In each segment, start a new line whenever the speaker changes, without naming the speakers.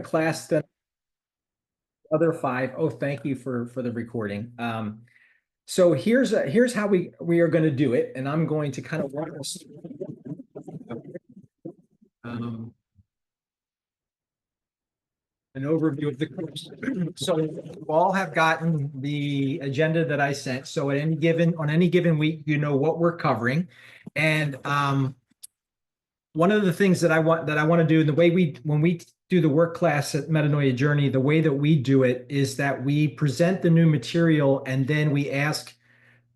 class than other five. Oh, thank you for the recording. So here's how we are going to do it, and I'm going to kind of walk us um, an overview of the course. So you all have gotten the agenda that I sent. So at any given week, you know what we're covering, and one of the things that I want to do, and the way when we do the work class at Metanoia Journey, the way that we do it is that we present the new material and then we ask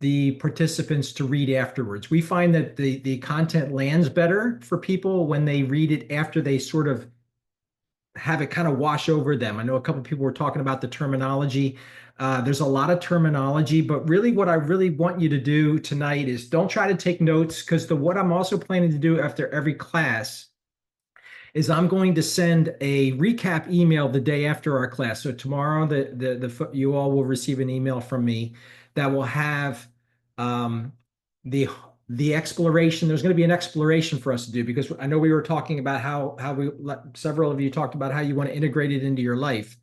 the participants to read afterwards. We find that the content lands better for people when they read it after they sort of have it kind of wash over them. I know a couple of people were talking about the terminology. There's a lot of terminology, but really what I really want you to do tonight is don't try to take notes, because what I'm also planning to do after every class is I'm going to send a recap email the day after our class. So tomorrow, you all will receive an email from me that will have the exploration. There's going to be an exploration for us to do, because I know we were talking about how several of you talked about how you want to integrate it into your life.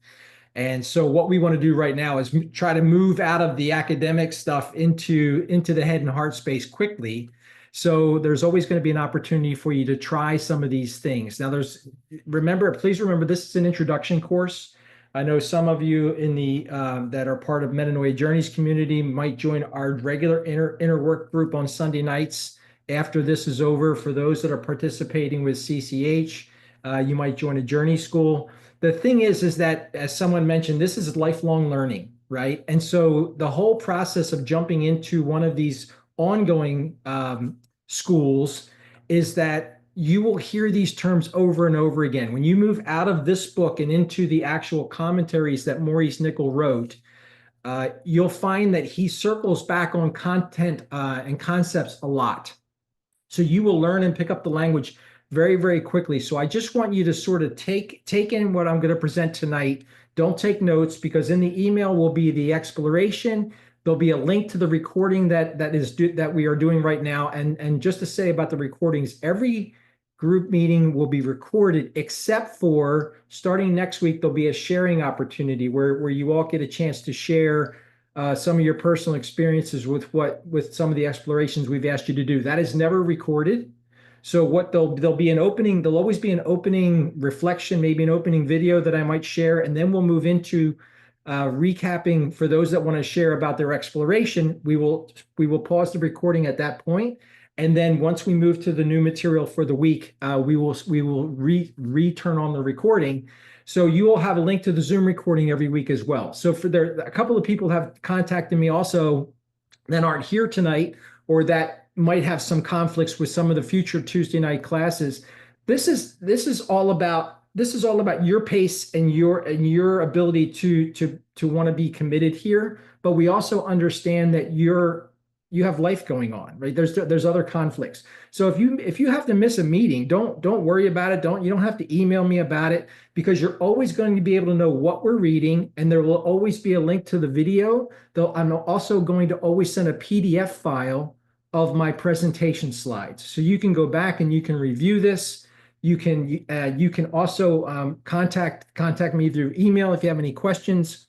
And so what we want to do right now is try to move out of the academic stuff into the head and heart space quickly. So there's always going to be an opportunity for you to try some of these things. Now please remember, this is an introduction course. I know some of you in the that are part of Metanoia Journeys community might join our regular inner work group on Sunday nights after this is over. For those that are participating with CCH, you might join a journey school. The thing is that, as someone mentioned, this is lifelong learning, right? And so the whole process of jumping into one of these ongoing schools is that you will hear these terms over and over again. When you move out of this book and into the actual commentaries that Maurice Nicoll wrote, you'll find that he circles back on content and concepts a lot. So you will learn and pick up the language very, very quickly. So I just want you to sort of take in what I'm going to present tonight. Don't take notes, because in the email will be the exploration. There'll be a link to the recording that we are doing right now. And just to say about the recordings, every group meeting will be recorded, except for starting next week, there'll be a sharing opportunity where you all get a chance to share some of your personal experiences with some of the explorations we've asked you to do. That is never recorded. So there'll be an opening, there'll always be an opening reflection, maybe an opening video that I might share, and then we'll move into recapping for those that want to share about their exploration. We will pause the recording at that point, and then once we move to the new material for the week, we will return on the recording. So you will have a link to the Zoom recording every week as well. So a couple of people have contacted me also that aren't here tonight, or that might have some conflicts with some of the future Tuesday night classes. This is all about your pace and your ability to want to be committed here. But we also understand that you have life going on, right? There's other conflicts. So if you have to miss a meeting, don't worry about it. You don't have to email me about it, because you're always going to be able to know what we're reading, and there will always be a link to the video. Though I'm also going to always send a PDF file of my presentation slides, so you can go back and you can review this. You can also contact me through email if you have any questions.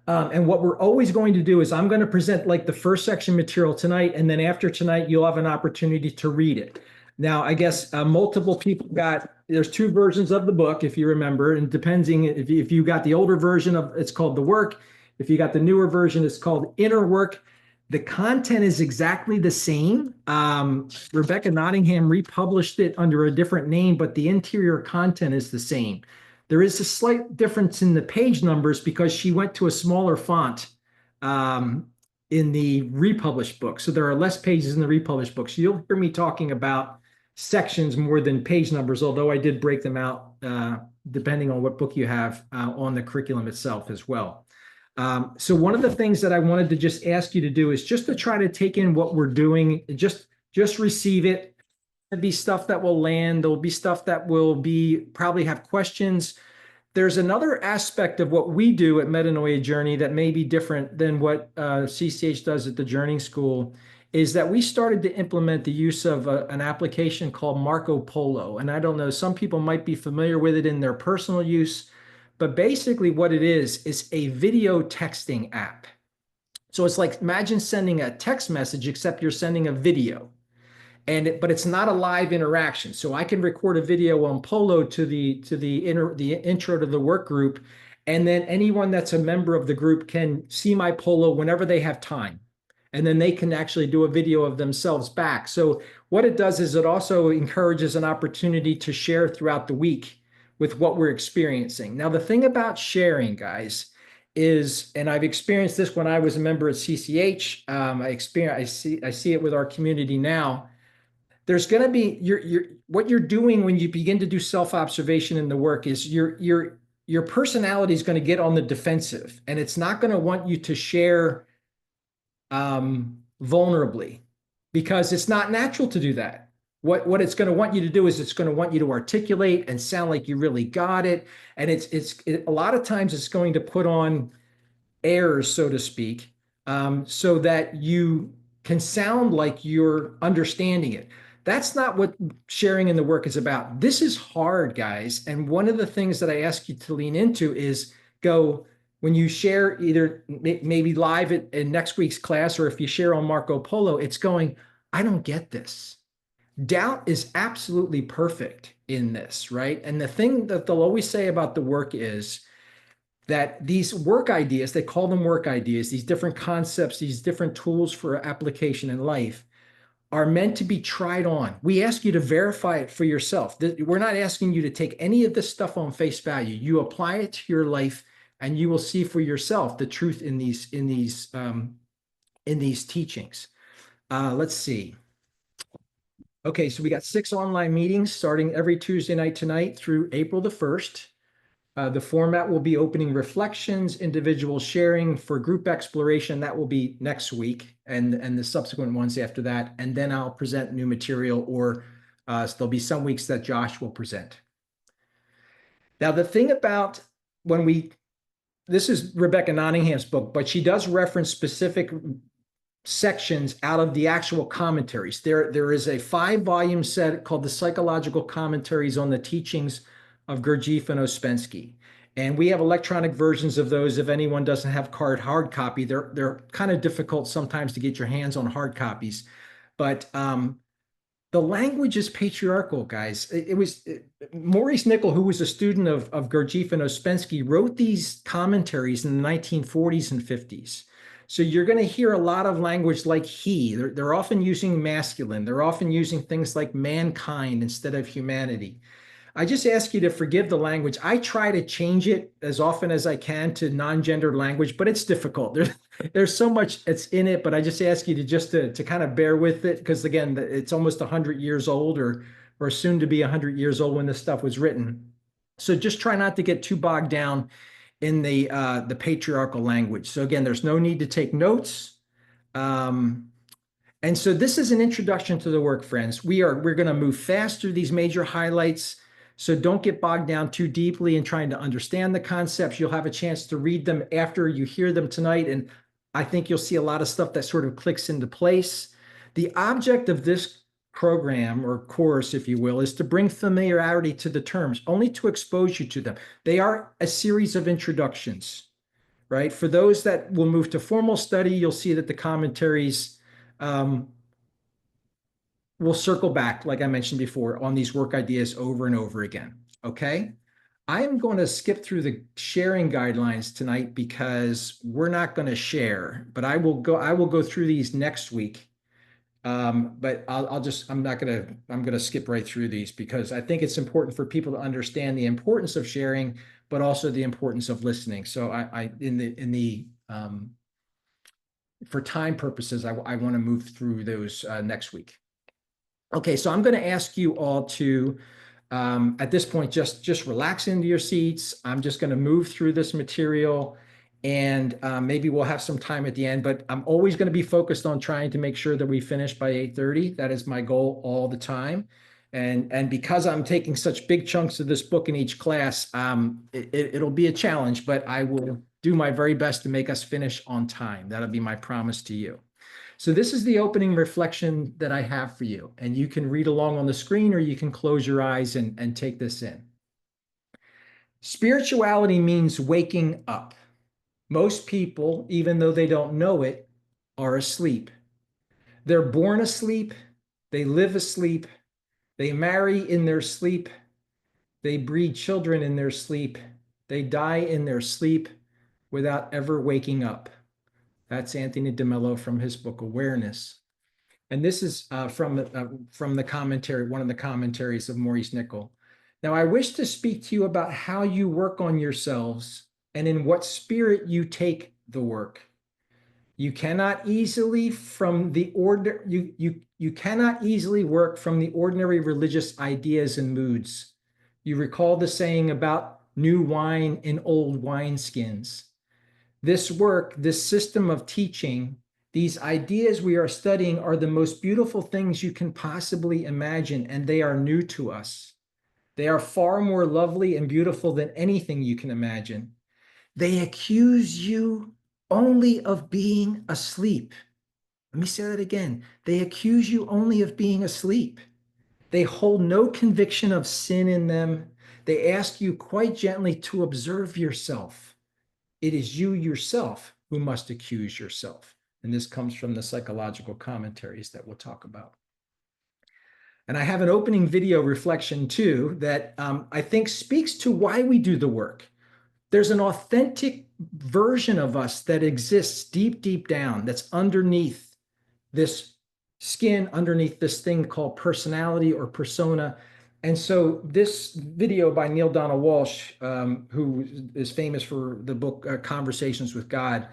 And what we're always going to do is I'm going to present like the first section material tonight, and then after tonight, you'll have an opportunity to read it. Now, I guess multiple people there's two versions of the book, if you remember, and depending if you got the older version it's called The Work. If you got the newer version, it's called Inner Work. The content is exactly the same. Rebecca Nottingham republished it under a different name, but the interior content is the same. There is a slight difference in the page numbers because she went to a smaller font in the republished book. So there are less pages in the republished book. So you'll hear me talking about sections more than page numbers, although I did break them out depending on what book you have on the curriculum itself as well. So one of the things that I wanted to just ask you to do is just to try to take in what we're doing, just receive it. There'll be stuff that will land. There'll be stuff that will probably have questions. There's another aspect of what we do at Metanoia Journey that may be different than what CCH does at the Journey School, is that we started to implement the use of an application called Marco Polo. And I don't know, some people might be familiar with it in their personal use, but basically what it is a video texting app. So it's like, imagine sending a text message, except you're sending a video. But it's not a live interaction. So I can record a video on Polo to the intro to the work group, and then anyone that's a member of the group can see my Polo whenever they have time. And then they can actually do a video of themselves back. So what it does is it also encourages an opportunity to share throughout the week with what we're experiencing. Now, the thing about sharing, guys, is, and I've experienced this when I was a member at CCH. I see it with our community now. There's going to be what you're doing when you begin to do self-observation in the work is your personality is going to get on the defensive, and it's not going to want you to share vulnerably, because it's not natural to do that. What it's going to want you to do is it's going to want you to articulate and sound like you really got it. And a lot of times it's going to put on airs, so to speak, so that you can sound like you're understanding it. That's not what sharing in the work is about. This is hard, guys. And one of the things that I ask you to lean into is when you share either maybe live in next week's class, or if you share on Marco Polo, it's going, I don't get this. Doubt is absolutely perfect in this, right? And the thing that they'll always say about the work is that these work ideas, they call them work ideas, these different concepts, these different tools for application in life, are meant to be tried on. We ask you to verify it for yourself. We're not asking you to take any of this stuff on face value. You apply it to your life, and you will see for yourself the truth in these teachings. Let's see. Okay, so we got 6 online meetings starting every Tuesday night tonight through April the 1st. The format will be opening reflections, individual sharing for group exploration. That will be next week, and the subsequent ones after that. And then I'll present new material, or so there'll be some weeks that Josh will present. Now, the thing about this is Rebecca Nottingham's book, but she does reference specific sections out of the actual commentaries. There is a 5-volume set called the Psychological Commentaries on the Teachings of Gurdjieff and Ouspensky. And we have electronic versions of those. If anyone doesn't have hard copy, they're kind of difficult sometimes to get your hands on hard copies. But the language is patriarchal, guys. Maurice Nicoll, who was a student of Gurdjieff and Ouspensky, wrote these commentaries in the 1940s and 50s. So you're going to hear a lot of language like he. They're often using masculine. They're often using things like mankind instead of humanity. I just ask you to forgive the language. I try to change it as often as I can to non-gendered language, but it's difficult. There's so much that's in it, but I just ask you to kind of bear with it, because again, it's almost 100 years old, or soon to be 100 years old when this stuff was written. So just try not to get too bogged down in the patriarchal language. So again, there's no need to take notes. And so this is an introduction to the work, friends. We're going to move fast through these major highlights. So don't get bogged down too deeply in trying to understand the concepts. You'll have a chance to read them after you hear them tonight. And I think you'll see a lot of stuff that sort of clicks into place. The object of this program, or course, if you will, is to bring familiarity to the terms, only to expose you to them. They are a series of introductions, right? For those that will move to formal study, you'll see that the commentaries we'll circle back, like I mentioned before, on these work ideas over and over again, okay? I am going to skip through the sharing guidelines tonight because we're not going to share, but I will go through these next week. But I'm going to skip right through these, because I think it's important for people to understand the importance of sharing, but also the importance of listening. So for time purposes, I want to move through those next week. Okay, so I'm going to ask you all to, at this point, just relax into your seats. I'm just going to move through this material, and maybe we'll have some time at the end, but I'm always going to be focused on trying to make sure that we finish by 8:30. That is my goal all the time. And because I'm taking such big chunks of this book in each class, it'll be a challenge, but I will do my very best to make us finish on time. That'll be my promise to you. So this is the opening reflection that I have for you, and you can read along on the screen or you can close your eyes and take this in. Spirituality means waking up. Most people, even though they don't know it, are asleep. They're born asleep, they live asleep, they marry in their sleep, they breed children in their sleep, they die in their sleep without ever waking up. That's Anthony DeMello from his book Awareness. And this is from the commentary, one of the commentaries of Maurice Nicoll. Now, I wish to speak to you about how you work on yourselves and in what spirit you take the work. You cannot easily you cannot easily work from the ordinary religious ideas and moods. You recall the saying about new wine in old wineskins. This work, this system of teaching, these ideas we are studying are the most beautiful things you can possibly imagine, and they are new to us. They are far more lovely and beautiful than anything you can imagine. They accuse you only of being asleep. Let me say that again. They accuse you only of being asleep. They hold no conviction of sin in them. They ask you quite gently to observe yourself. It is you yourself who must accuse yourself. And this comes from the psychological commentaries that we'll talk about. And I have an opening video reflection too that I think speaks to why we do the work. There's an authentic version of us that exists deep, deep down, that's underneath this skin, underneath this thing called personality or persona. And so this video by Neil Donald Walsh, who is famous for the book Conversations with God,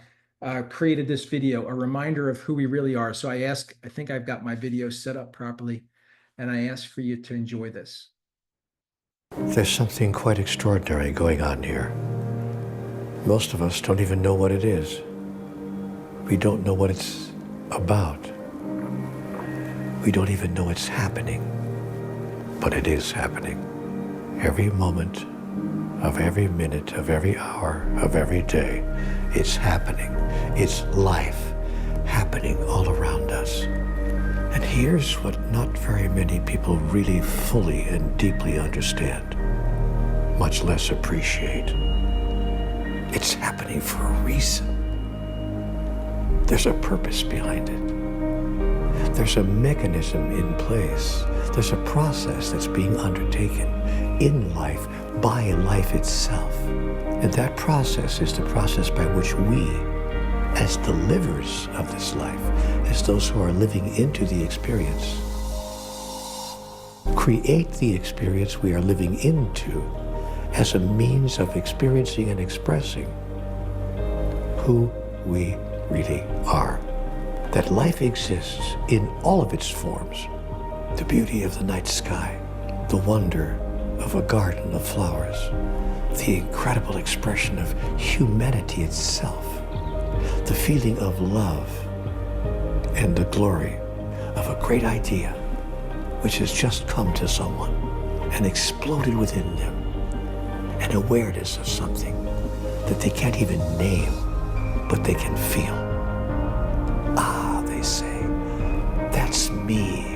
created this video, a reminder of who we really are. So I think I've got my video set up properly, and I ask for you to enjoy this.
There's something quite extraordinary going on here. Most of us don't even know what it is. We don't know what it's about. We don't even know it's happening. But it is happening. Every moment of every minute of every hour of every day, it's happening. It's life happening all around us. And here's what not very many people really fully and deeply understand, much less appreciate. It's happening for a reason. There's a purpose behind it. There's a mechanism in place. There's a process that's being undertaken in life, by life itself. And that process is the process by which we, as the livers of this life, as those who are living into the experience, create the experience we are living into as a means of experiencing and expressing who we really are. That life exists in all of its forms. The beauty of the night sky, the wonder of a garden of flowers, the incredible expression of humanity itself, the feeling of love, and the glory of a great idea which has just come to someone and exploded within them, an awareness of something that they can't even name, but they can feel. Ah, they say, that's me.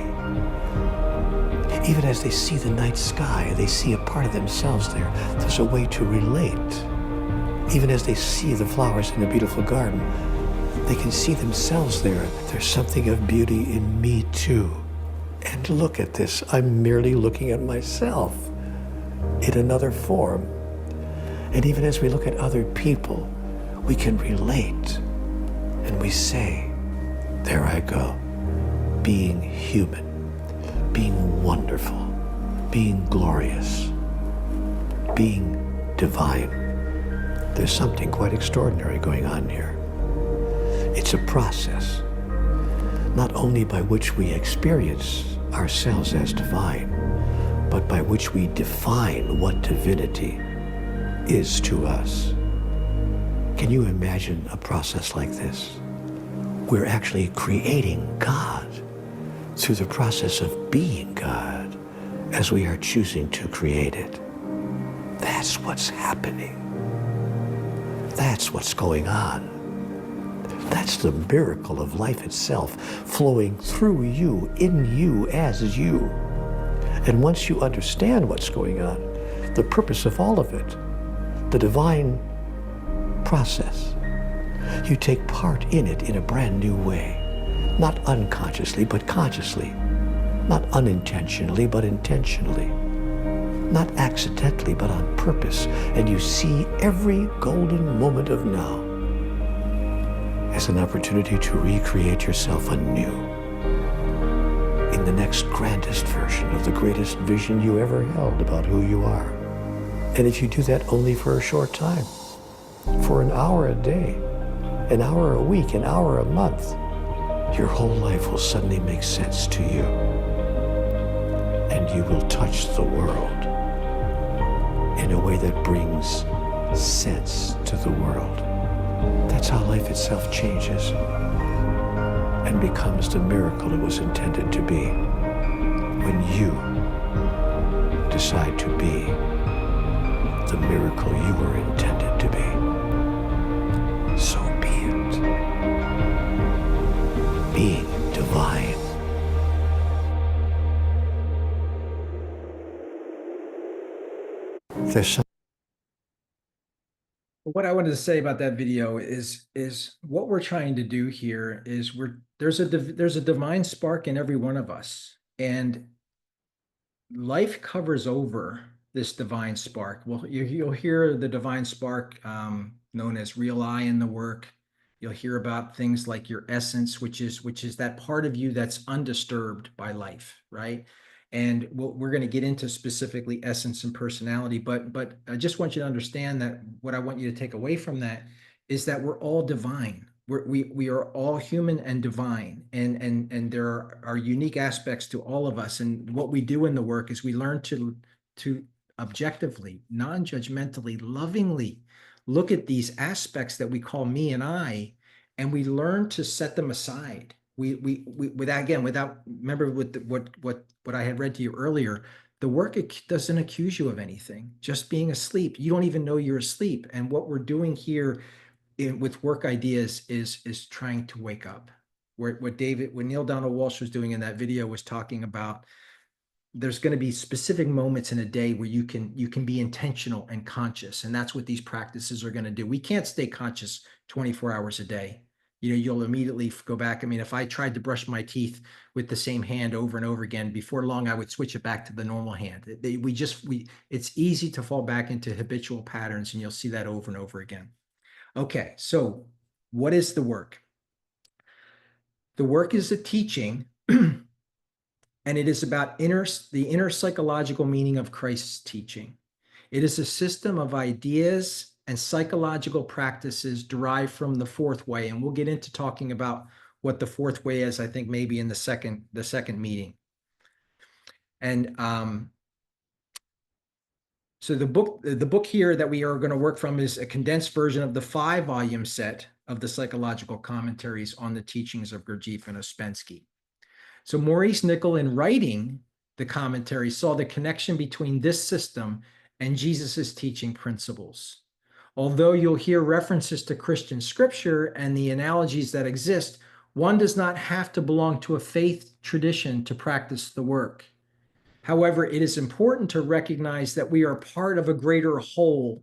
Even as they see the night sky, they see a part of themselves there. There's a way to relate. Even as they see the flowers in a beautiful garden, they can see themselves there. There's something of beauty in me too. And look at this, I'm merely looking at myself in another form. And even as we look at other people, we can relate. And we say, there I go, being human, being wonderful, being glorious, being divine. There's something quite extraordinary going on here. It's a process, not only by which we experience ourselves as divine, but by which we define what divinity is to us. Can you imagine a process like this? We're actually creating God through the process of being God as we are choosing to create it. That's what's happening. That's what's going on. That's the miracle of life itself, flowing through you, in you, as you. And once you understand what's going on, the purpose of all of it, the divine process, you take part in it in a brand new way. Not unconsciously, but consciously. Not unintentionally, but intentionally. Not accidentally, but on purpose. And you see every golden moment of now as an opportunity to recreate yourself anew in the next grandest version of the greatest vision you ever held about who you are. And if you do that only for a short time, for an hour a day, an hour a week, an hour a month, your whole life will suddenly make sense to you. And you will touch the world in a way that brings sense to the world. That's how life itself changes and becomes the miracle it was intended to be when you decide to be the miracle you were intended to be. So be it. Being divine. There's some
What I wanted to say about that video is what we're trying to do here is there's a divine spark in every one of us, and life covers over this divine spark. Well, you'll hear the divine spark known as real I in the work. You'll hear about things like your essence, which is that part of you that's undisturbed by life, right? And we're going to get into specifically essence and personality, but I just want you to understand that what I want you to take away from that is that we're all divine. We are all human and divine, and there are unique aspects to all of us. And what we do in the work is we learn to objectively, non-judgmentally, lovingly look at these aspects that we call me and I, and we learn to set them aside. Without remember what I had read to you earlier. The work doesn't accuse you of anything. Just being asleep, you don't even know you're asleep. And what we're doing here with work ideas is trying to wake up. What Neil Donald Walsh was doing in that video was talking about there's going to be specific moments in a day where you can be intentional and conscious, and that's what these practices are going to do. We can't stay conscious 24 hours a day. You'll immediately go back. I mean, if I tried to brush my teeth with the same hand over and over again, before long, I would switch it back to the normal hand. It's easy to fall back into habitual patterns, and you'll see that over and over again. Okay, so what is the work? The work is a teaching, and it is about the inner psychological meaning of Christ's teaching. It is a system of ideas and psychological practices derived from the fourth way, and we'll get into talking about what the fourth way is, I think maybe in the second meeting. And so the book here that we are going to work from is a condensed version of the 5-volume set of the psychological commentaries on the teachings of Gurdjieff and Ouspensky. So Maurice Nicoll, in writing the commentary, saw the connection between this system and Jesus's teaching principles. Although you'll hear references to Christian scripture and the analogies that exist, one does not have to belong to a faith tradition to practice the work. However, it is important to recognize that we are part of a greater whole,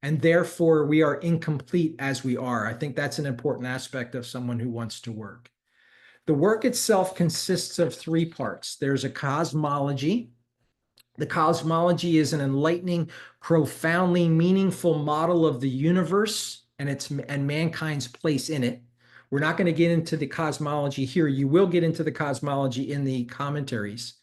and therefore we are incomplete as we are. I think that's an important aspect of someone who wants to work. The work itself consists of 3 parts. There's a cosmology. The cosmology is an enlightening, profoundly meaningful model of the universe and mankind's place in it. We're not going to get into the cosmology here. You will get into the cosmology in the commentaries.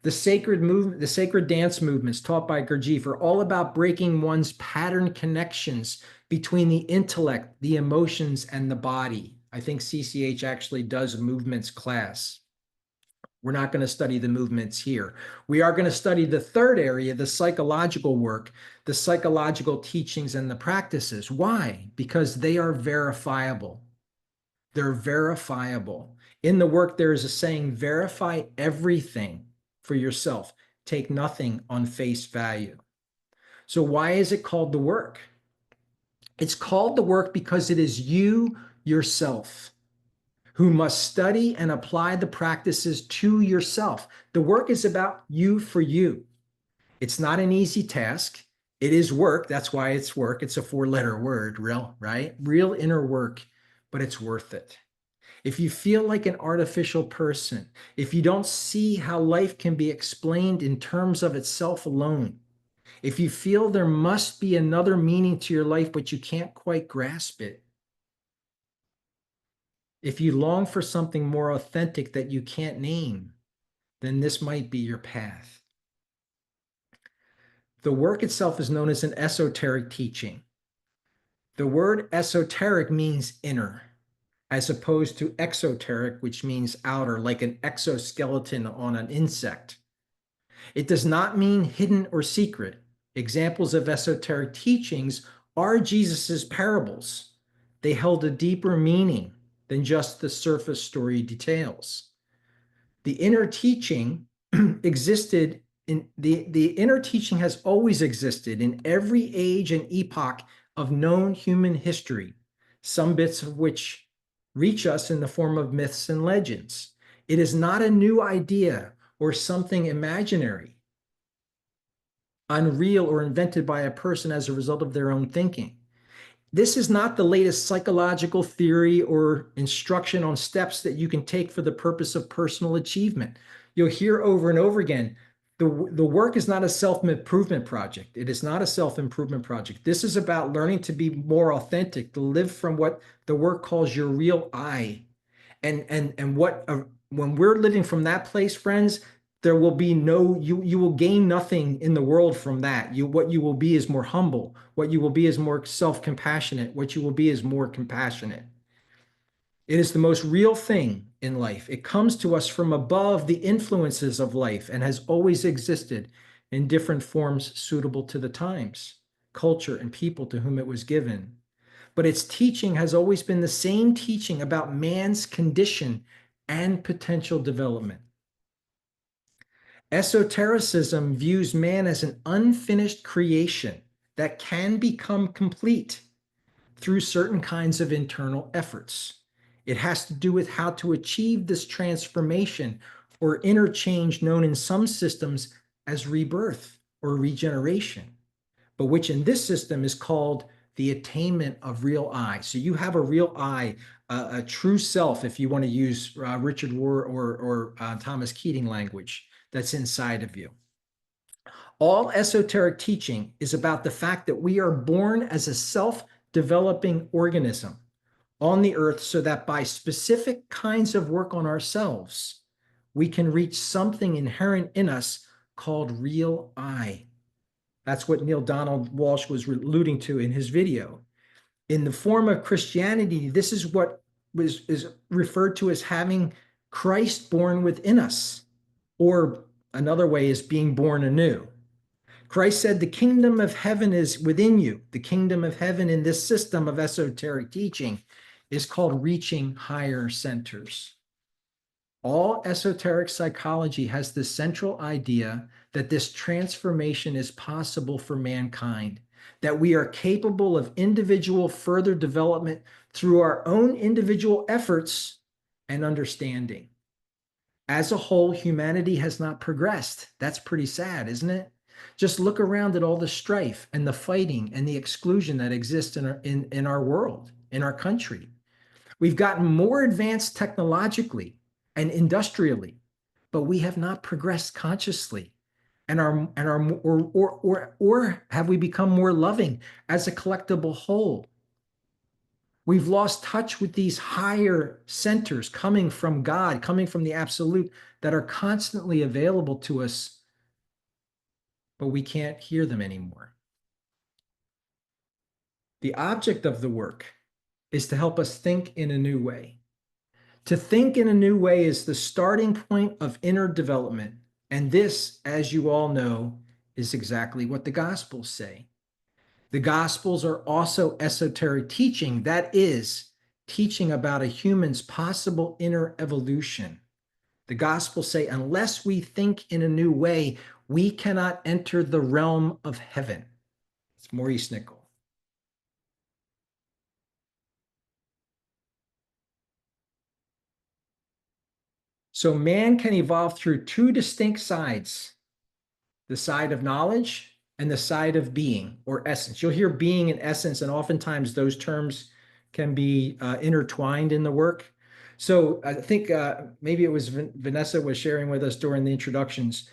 The sacred dance movements taught by Gurdjieff are all about breaking one's pattern connections between the intellect, the emotions, and the body. I think CCH actually does a movements class. We're not going to study the movements here. We are going to study the third area, the psychological work, the psychological teachings and the practices. Why? Because they are verifiable. They're verifiable. In the work, there is a saying, verify everything for yourself. Take nothing on face value. So why is it called the work? It's called the work because it is you yourself, who must study and apply the practices to yourself. The work is about you for you. It's not an easy task. It is work. That's why it's work. It's a four-letter word, real, right? Real inner work, but it's worth it. If you feel like an artificial person, if you don't see how life can be explained in terms of itself alone, if you feel there must be another meaning to your life, but you can't quite grasp it, if you long for something more authentic that you can't name, then this might be your path. The work itself is known as an esoteric teaching. The word esoteric means inner, as opposed to exoteric, which means outer, like an exoskeleton on an insect. It does not mean hidden or secret. Examples of esoteric teachings are Jesus's parables. They held a deeper meaning than just the surface story details. The inner teaching existed in the inner teaching has always existed in every age and epoch of known human history, some bits of which reach us in the form of myths and legends. It is not a new idea or something imaginary, unreal, or invented by a person as a result of their own thinking. This is not the latest psychological theory or instruction on steps that you can take for the purpose of personal achievement. You'll hear over and over again, the work is not a self-improvement project. It is not a self-improvement project. This is about learning to be more authentic, to live from what the work calls your real I. And what when we're living from that place, friends, there will be no, you will gain nothing in the world from that. What you will be is more humble. What you will be is more self-compassionate. What you will be is more compassionate. It is the most real thing in life. It comes to us from above the influences of life and has always existed in different forms suitable to the times, culture, and people to whom it was given. But its teaching has always been the same teaching about man's condition and potential development. Esotericism views man as an unfinished creation that can become complete through certain kinds of internal efforts. It has to do with how to achieve this transformation or interchange known in some systems as rebirth or regeneration, but which in this system is called the attainment of real I. So you have a real I, a true self, if you want to use Richard Rohr or Thomas Keating language, that's inside of you. All esoteric teaching is about the fact that we are born as a self-developing organism on the earth so that by specific kinds of work on ourselves, we can reach something inherent in us called real I. That's what Neil Donald Walsh was alluding to in his video. In the form of Christianity, this is what is referred to as having Christ born within us, or another way is being born anew. Christ said, the kingdom of heaven is within you. The kingdom of heaven in this system of esoteric teaching is called reaching higher centers. All esoteric psychology has the central idea that this transformation is possible for mankind, that we are capable of individual further development through our own individual efforts and understanding. As a whole, humanity has not progressed. That's pretty sad, isn't it? Just look around at all the strife and the fighting and the exclusion that exists in our world, in our country. We've gotten more advanced technologically and industrially, but we have not progressed consciously. Or have we become more loving as a collectible whole? We've lost touch with these higher centers coming from God, coming from the absolute, that are constantly available to us, but we can't hear them anymore. The object of the work is to help us think in a new way. To think in a new way is the starting point of inner development. And this, as you all know, is exactly what the Gospels say. The Gospels are also esoteric teaching, that is, teaching about a human's possible inner evolution. The Gospels say, unless we think in a new way, we cannot enter the realm of heaven. It's Maurice Nicoll. So man can evolve through two distinct sides, the side of knowledge and the side of being or essence. You'll hear being and essence, and oftentimes those terms can be intertwined in the work. So I think maybe it was Vanessa was sharing with us during the introductions.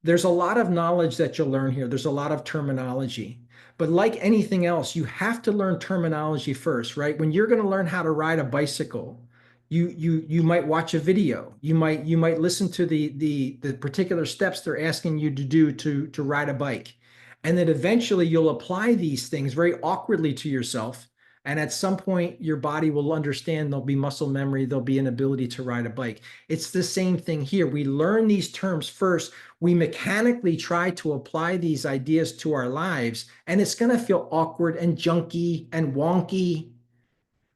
There's a lot of knowledge that you'll learn here. There's a lot of terminology. But like anything else, you have to learn terminology first, right? When you're going to learn how to ride a bicycle, you might watch a video. You might listen to the particular steps they're asking you to do to ride a bike. And then eventually you'll apply these things very awkwardly to yourself. And at some point, your body will understand. There'll be muscle memory, there'll be an ability to ride a bike. It's the same thing here. We learn these terms first. We mechanically try to apply these ideas to our lives, and it's going to feel awkward and junky and wonky.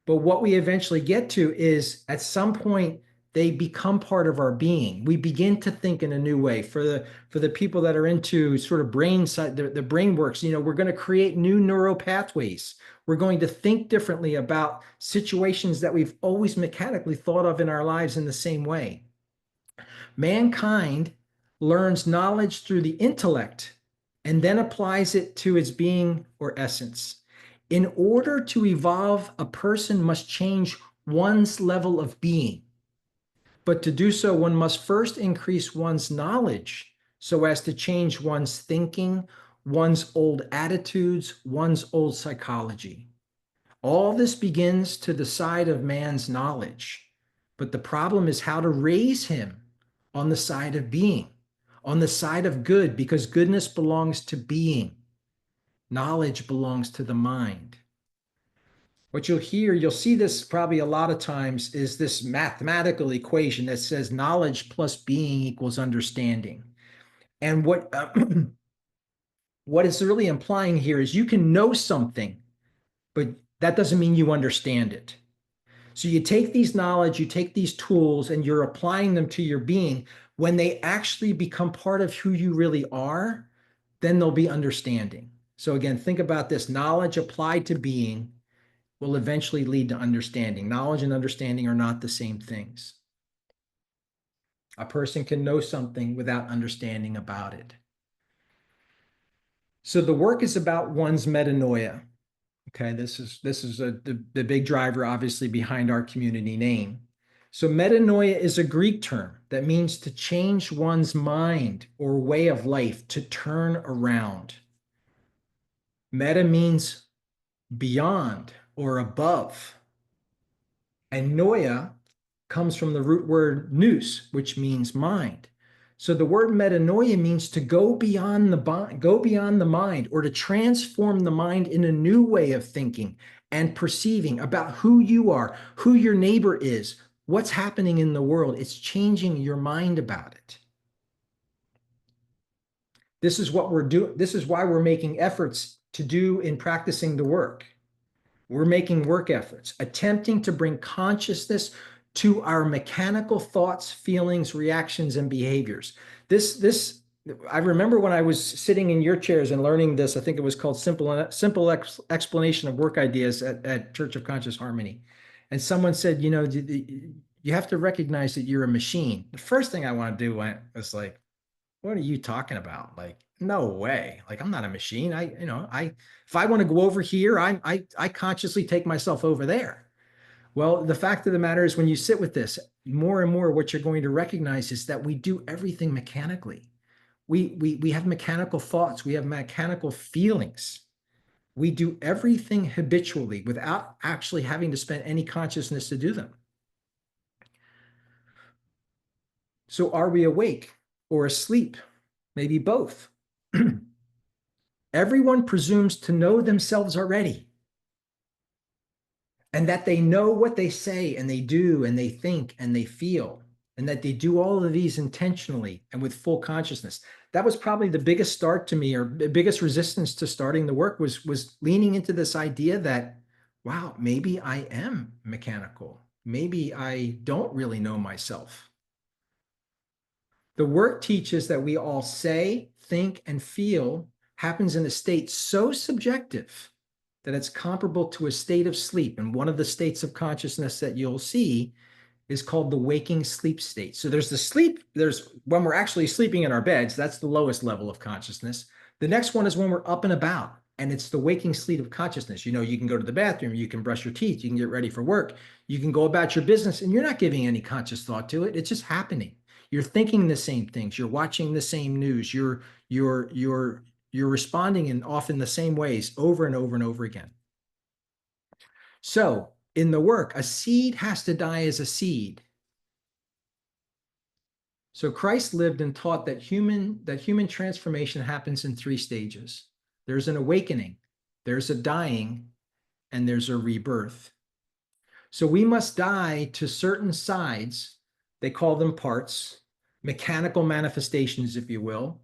But what we eventually get to is at some point, they become part of our being. We begin to think in a new way. For the people that are into sort of brain side, the brain works, we're going to create new neural pathways. We're going to think differently about situations that we've always mechanically thought of in our lives in the same way. Mankind learns knowledge through the intellect and then applies it to its being or essence. In order to evolve, a person must change one's level of being. But to do so, one must first increase one's knowledge so as to change one's thinking, one's old attitudes, one's old psychology. All this begins to the side of man's knowledge. But the problem is how to raise him on the side of being, on the side of good, because goodness belongs to being. Knowledge belongs to the mind. What you'll see this probably a lot of times, is this mathematical equation that says knowledge plus being equals understanding. And what it's really implying here is you can know something, but that doesn't mean you understand it. So you take these knowledge, you take these tools, and you're applying them to your being. When they actually become part of who you really are, then there'll be understanding. So again, think about this. Knowledge applied to being will eventually lead to understanding. Knowledge and understanding are not the same things. A person can know something without understanding about it. So the work is about one's metanoia. Okay, this is the big driver, obviously, behind our community name. So metanoia is a Greek term that means to change one's mind or way of life, to turn around. Meta means beyond or above. And noia comes from the root word nous, which means mind. So the word metanoia means to go beyond the mind, or to transform the mind in a new way of thinking and perceiving about who you are, who your neighbor is, what's happening in the world. It's changing your mind about it. This is what we're doing. This is why we're making efforts to do in practicing the work. We're making work efforts, attempting to bring consciousness to our mechanical thoughts, feelings, reactions, and behaviors. I remember when I was sitting in your chairs and learning this. I think it was called Simple Explanation of Work Ideas at Church of Conscious Harmony. And someone said, you have to recognize that you're a machine. The first thing I want to do was like, what are you talking about? Like, no way. Like, I'm not a machine. If I want to go over here, I consciously take myself over there. Well, the fact of the matter is, when you sit with this more and more, what you're going to recognize is that we do everything mechanically. We have mechanical thoughts. We have mechanical feelings. We do everything habitually without actually having to spend any consciousness to do them. So are we awake or asleep? Maybe both. Everyone presumes to know themselves already, and that they know what they say and they do and they think and they feel, and that they do all of these intentionally and with full consciousness. That was probably the biggest start to me, or the biggest resistance to starting the work, was leaning into this idea that, wow, maybe I am mechanical. Maybe I don't really know myself. The work teaches that we all say, think, and feel happens in a state so subjective that it's comparable to a state of sleep. And one of the states of consciousness that you'll see is called the waking sleep state. So there's the sleep, there's when we're actually sleeping in our beds, that's the lowest level of consciousness. The next one is when we're up and about, and it's the waking sleep of consciousness. You know, you can go to the bathroom, you can brush your teeth, you can get ready for work, you can go about your business, and you're not giving any conscious thought to it. It's just happening. You're thinking the same things, you're watching the same news, you're responding in often the same ways over and over and over again. So in the work, a seed has to die as a seed. So Christ lived and taught that human transformation happens in three stages. There's an awakening, there's a dying, and there's a rebirth. So we must die to certain sides, they call them parts, mechanical manifestations, if you will,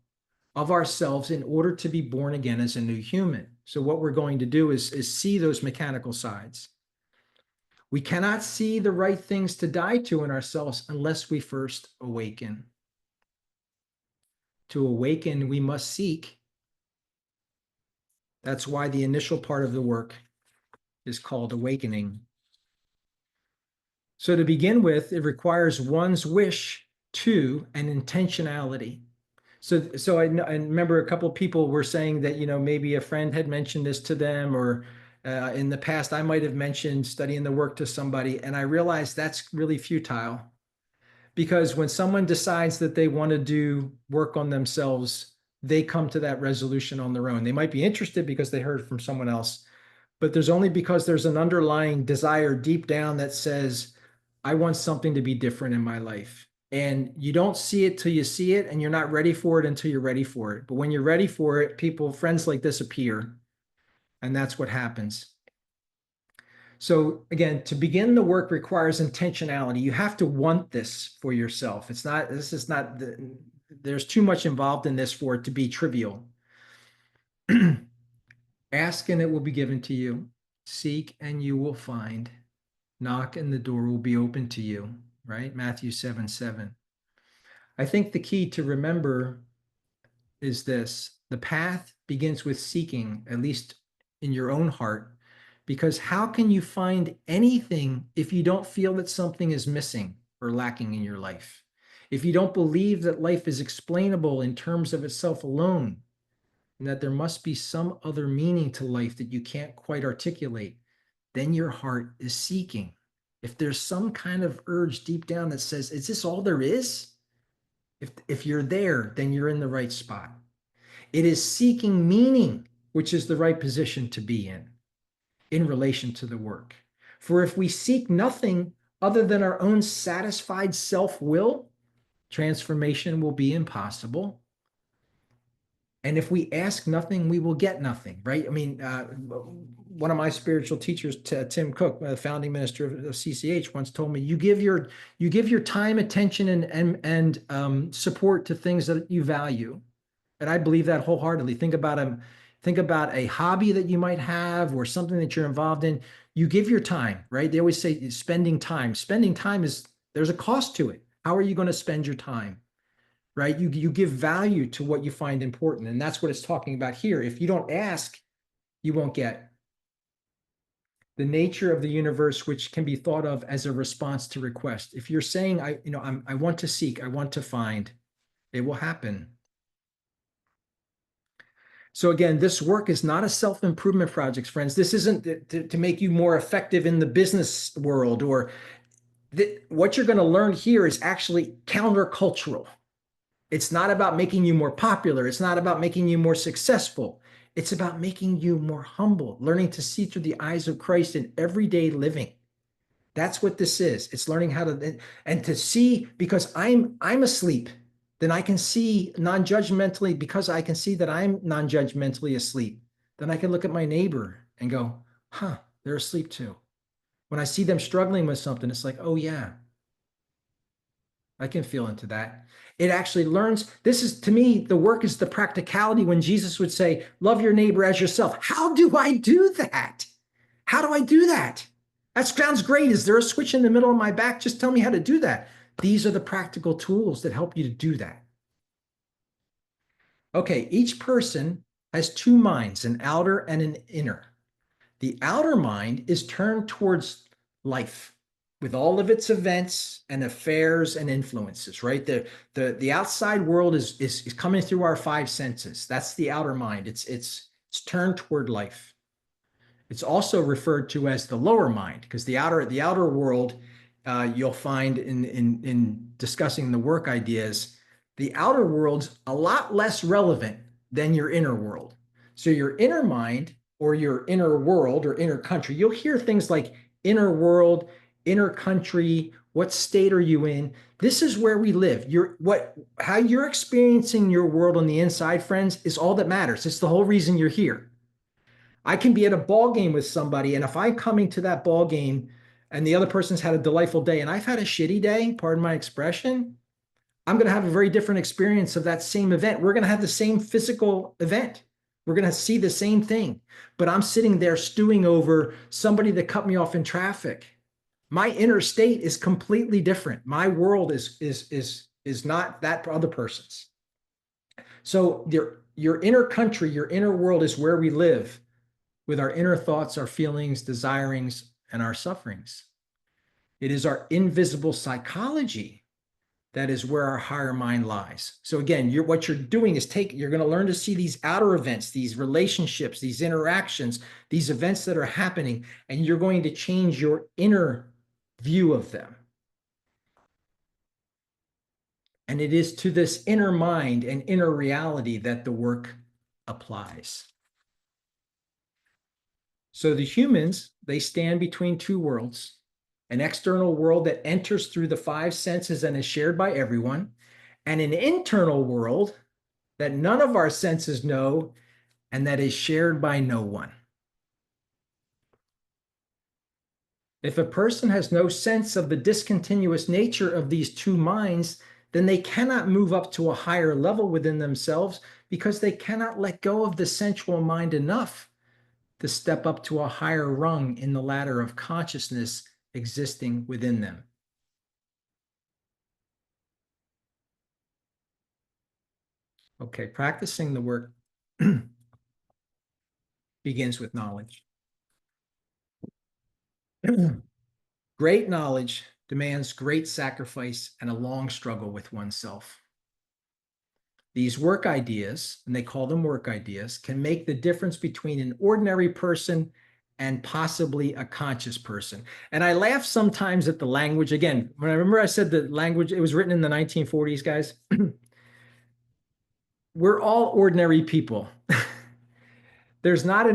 of ourselves in order to be born again as a new human. So what we're going to do is see those mechanical sides. We cannot see the right things to die to in ourselves unless we first awaken. To awaken, we must seek. That's why the initial part of the work is called awakening. So to begin with, it requires one's wish to and intentionality. So I remember a couple of people were saying that, you know, maybe a friend had mentioned this to them, or in the past, I might have mentioned studying the work to somebody, and I realized that's really futile. Because when someone decides that they want to do work on themselves, they come to that resolution on their own. They might be interested because they heard from someone else, but there's only because there's an underlying desire deep down that says, I want something to be different in my life. And you don't see it till you see it, and you're not ready for it until you're ready for it. But when you're ready for it, friends like this appear, and that's what happens. So again, to begin the work requires intentionality. You have to want this for yourself. There's too much involved in this for it to be trivial. Ask and it will be given to you. Seek and you will find. Knock and the door will be open to you, right? Matthew 7:7. I think the key to remember is this: the path begins with seeking, at least in your own heart, because how can you find anything if you don't feel that something is missing or lacking in your life? If you don't believe that life is explainable in terms of itself alone, and that there must be some other meaning to life that you can't quite articulate, then your heart is seeking. If there's some kind of urge deep down that says, is this all there is? If you're there, then you're in the right spot. It is seeking meaning, which is the right position to be in relation to the work. For if we seek nothing other than our own satisfied self-will, transformation will be impossible. And if we ask nothing, we will get nothing, right? I mean, one of my spiritual teachers, Tim Cook, the founding minister of CCH, once told me, you give your time, attention, and support to things that you value. And I believe that wholeheartedly. Think about a hobby that you might have or something that you're involved in. You give your time, right? They always say spending time. Spending time there's a cost to it. How are you going to spend your time? Right? You give value to what you find important. And that's what it's talking about here. If you don't ask, you won't get. The nature of the universe, which can be thought of as a response to request. If you're saying, I want to seek, I want to find, it will happen. So again, this work is not a self-improvement project, friends. This isn't to make you more effective in the business world, or what you're going to learn here is actually countercultural. It's not about making you more popular. It's not about making you more successful. It's about making you more humble, learning to see through the eyes of Christ in everyday living. That's what this is. It's learning how to see, because I'm asleep, then I can see non-judgmentally. Because I can see that I'm non-judgmentally asleep, then I can look at my neighbor and go, huh, they're asleep too. When I see them struggling with something, it's like, oh yeah, I can feel into that. It actually learns. This is, to me, the work is the practicality. When Jesus would say, love your neighbor as yourself. How do I do that? How do I do that? That sounds great. Is there a switch in the middle of my back? Just tell me how to do that. These are the practical tools that help you to do that. Okay, each person has two minds, an outer and an inner. The outer mind is turned towards life. with all of its events and affairs and influences, right? The outside world is coming through our five senses. That's the outer mind. It's turned toward life. It's also referred to as the lower mind because the outer world, you'll find in discussing the work ideas, the outer world's a lot less relevant than your inner world. So your inner mind or your inner world or inner country, you'll hear things like inner world, inner country, what state are you in? This is where we live. How you're experiencing your world on the inside, friends, is all that matters. It's the whole reason you're here. I can be at a ball game with somebody, and if I'm coming to that ball game and the other person's had a delightful day and I've had a shitty day, pardon my expression, I'm going to have a very different experience of that same event. We're going to have the same physical event. We're going to see the same thing, but I'm sitting there stewing over somebody that cut me off in traffic. My inner state is completely different. My world is not that other person's. So your inner country, your inner world is where we live with our inner thoughts, our feelings, desirings, and our sufferings. It is our invisible psychology that is where our higher mind lies. So again, what you're doing is you're going to learn to see these outer events, these relationships, these interactions, these events that are happening, and you're going to change your inner view of them. And it is to this inner mind and inner reality that the work applies. So the humans, they stand between two worlds, an external world that enters through the five senses and is shared by everyone, and an internal world that none of our senses know and that is shared by no one. If a person has no sense of the discontinuous nature of these two minds, then they cannot move up to a higher level within themselves because they cannot let go of the sensual mind enough to step up to a higher rung in the ladder of consciousness existing within them. Okay, practicing the work begins with knowledge. Great knowledge demands great sacrifice and a long struggle with oneself. These work ideas, and they call them work ideas, can make the difference between an ordinary person and possibly a conscious person. And I laugh sometimes at the language. Again, when I remember I said the language, it was written in the 1940s, guys. We're all ordinary people. There's not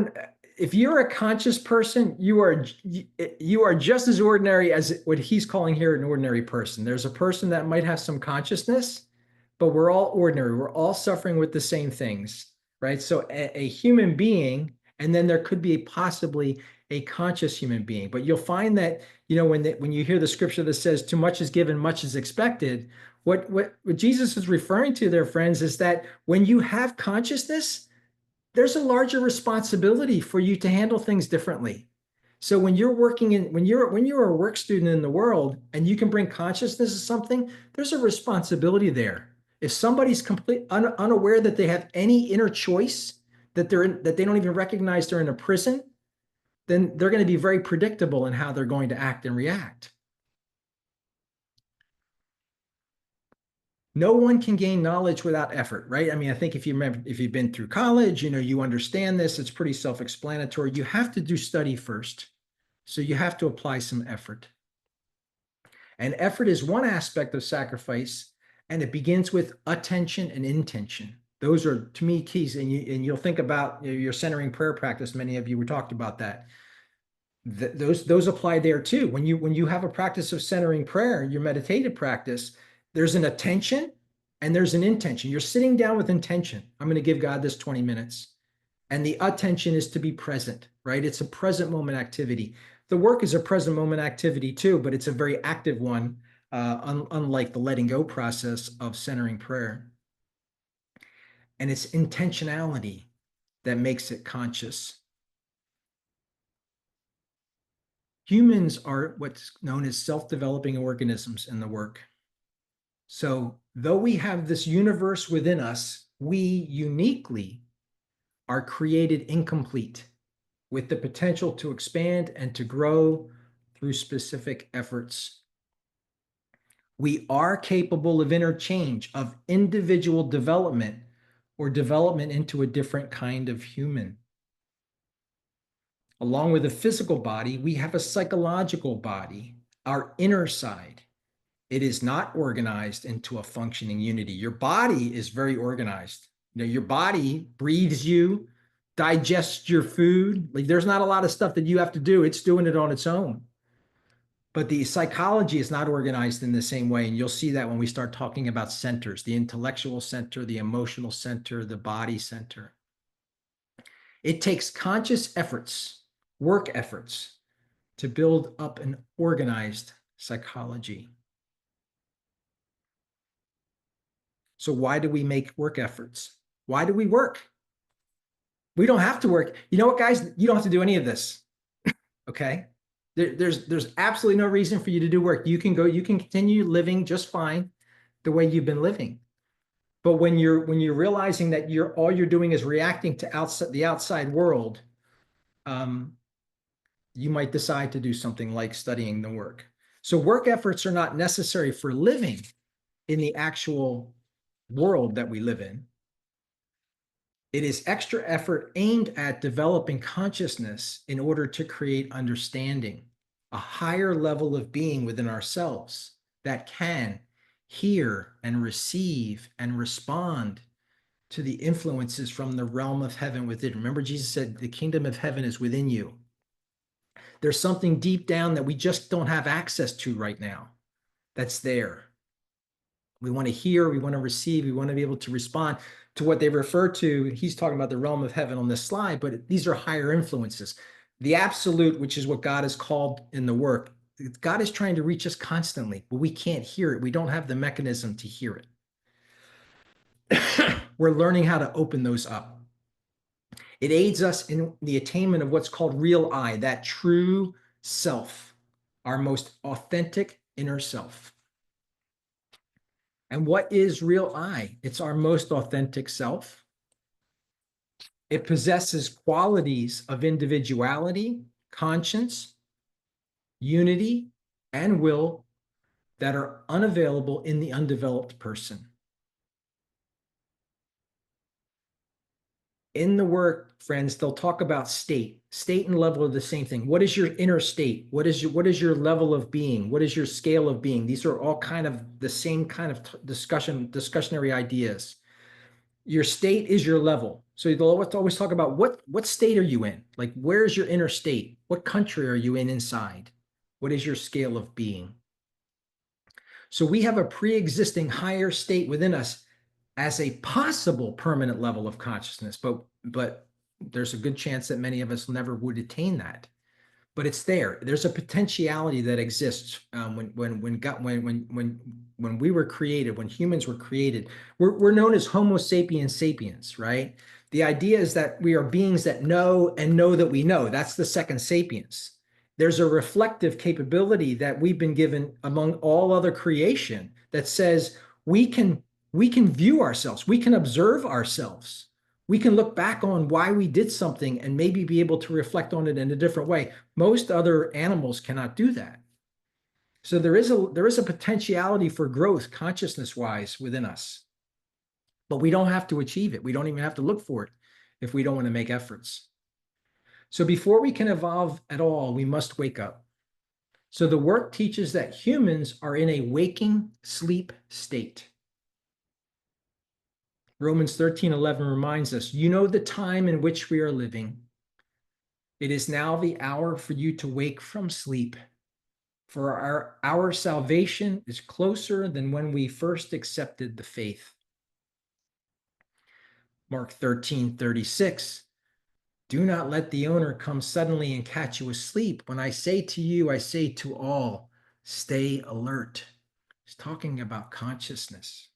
if you're a conscious person, you are just as ordinary as what he's calling here an ordinary person. There's a person that might have some consciousness, but we're all ordinary. We're all suffering with the same things, right? So a human being, and then there could be possibly a conscious human being. But you'll find that, when you hear the scripture that says too much is given, much is expected, what Jesus is referring to there, friends, is that when you have consciousness, there's a larger responsibility for you to handle things differently. So when you're a work student in the world and you can bring consciousness to something, there's a responsibility there. If somebody's unaware that they have any inner choice, that they don't even recognize they're in a prison, then they're going to be very predictable in how they're going to act and react. No one can gain knowledge without effort, right? I mean, I think if you've been through college, you understand this. It's pretty self-explanatory. You have to do study first. So you have to apply some effort. And effort is one aspect of sacrifice, and it begins with attention and intention. Those are, to me, keys. And you'll think about your centering prayer practice. Many of you were talked about that. Those apply there too. When you have a practice of centering prayer, your meditative practice, there's an attention and there's an intention. You're sitting down with intention. I'm going to give God this 20 minutes. And the attention is to be present, right? It's a present moment activity. The work is a present moment activity too, but it's a very active one, unlike the letting go process of centering prayer. And it's intentionality that makes it conscious. Humans are what's known as self-developing organisms in the work. So though we have this universe within us, we uniquely are created incomplete with the potential to expand and to grow through specific efforts. We are capable of interchange, of individual development or development into a different kind of human. Along with a physical body, we have a psychological body, our inner side. It is not organized into a functioning unity. Your body is very organized. Your body breathes you, digests your food. Like there's not a lot of stuff that you have to do. It's doing it on its own. But the psychology is not organized in the same way. And you'll see that when we start talking about centers, the intellectual center, the emotional center, the body center. It takes conscious efforts, work efforts, to build up an organized psychology. So why do we make work efforts? Why do we work? We don't have to work. You know what, guys? You don't have to do any of this. Okay? There's absolutely no reason for you to do work. You can continue living just fine the way you've been living. But when you're realizing that all you're doing is reacting to the outside world, you might decide to do something like studying the work. So work efforts are not necessary for living in the actual world that we live in. It is extra effort aimed at developing consciousness in order to create understanding, a higher level of being within ourselves that can hear and receive and respond to the influences from the realm of heaven within. Remember, Jesus said, the kingdom of heaven is within you. There's something deep down that we just don't have access to right now that's there. We want to hear, we want to receive, we want to be able to respond to what they refer to. He's talking about the realm of heaven on this slide, but these are higher influences. The absolute, which is what God has called in the work, God is trying to reach us constantly, but we can't hear it. We don't have the mechanism to hear it. We're learning how to open those up. It aids us in the attainment of what's called real I, that true self, our most authentic inner self. And what is real I? It's our most authentic self. It possesses qualities of individuality, conscience, unity, and will that are unavailable in the undeveloped person. In the work, friends, they'll talk about state. State and level are the same thing. What is your inner state? What is your level of being? What is your scale of being? These are all kind of the same kind of discussionary ideas. Your state is your level. So they'll always talk about what state are you in? Like, where's your inner state? What country are you in inside? What is your scale of being? So we have a pre-existing higher state within us as a possible permanent level of consciousness, but there's a good chance that many of us never would attain that. But it's there. There's a potentiality that exists when we were created, when humans were created. We're known as Homo sapiens sapiens, right? The idea is that we are beings that know and know that we know. That's the second sapiens. There's a reflective capability that we've been given among all other creation that says we can view ourselves, we can observe ourselves. We can look back on why we did something and maybe be able to reflect on it in a different way. Most other animals cannot do that. So there is a potentiality for growth consciousness-wise within us. But we don't have to achieve it. We don't even have to look for it if we don't want to make efforts. So before we can evolve at all, we must wake up. So the work teaches that humans are in a waking sleep state. Romans 13:11 reminds us, you know the time in which we are living. It is now the hour for you to wake from sleep, for our salvation is closer than when we first accepted the faith. Mark 13:36, do not let the owner come suddenly and catch you asleep. When I say to you, I say to all, stay alert. He's talking about consciousness.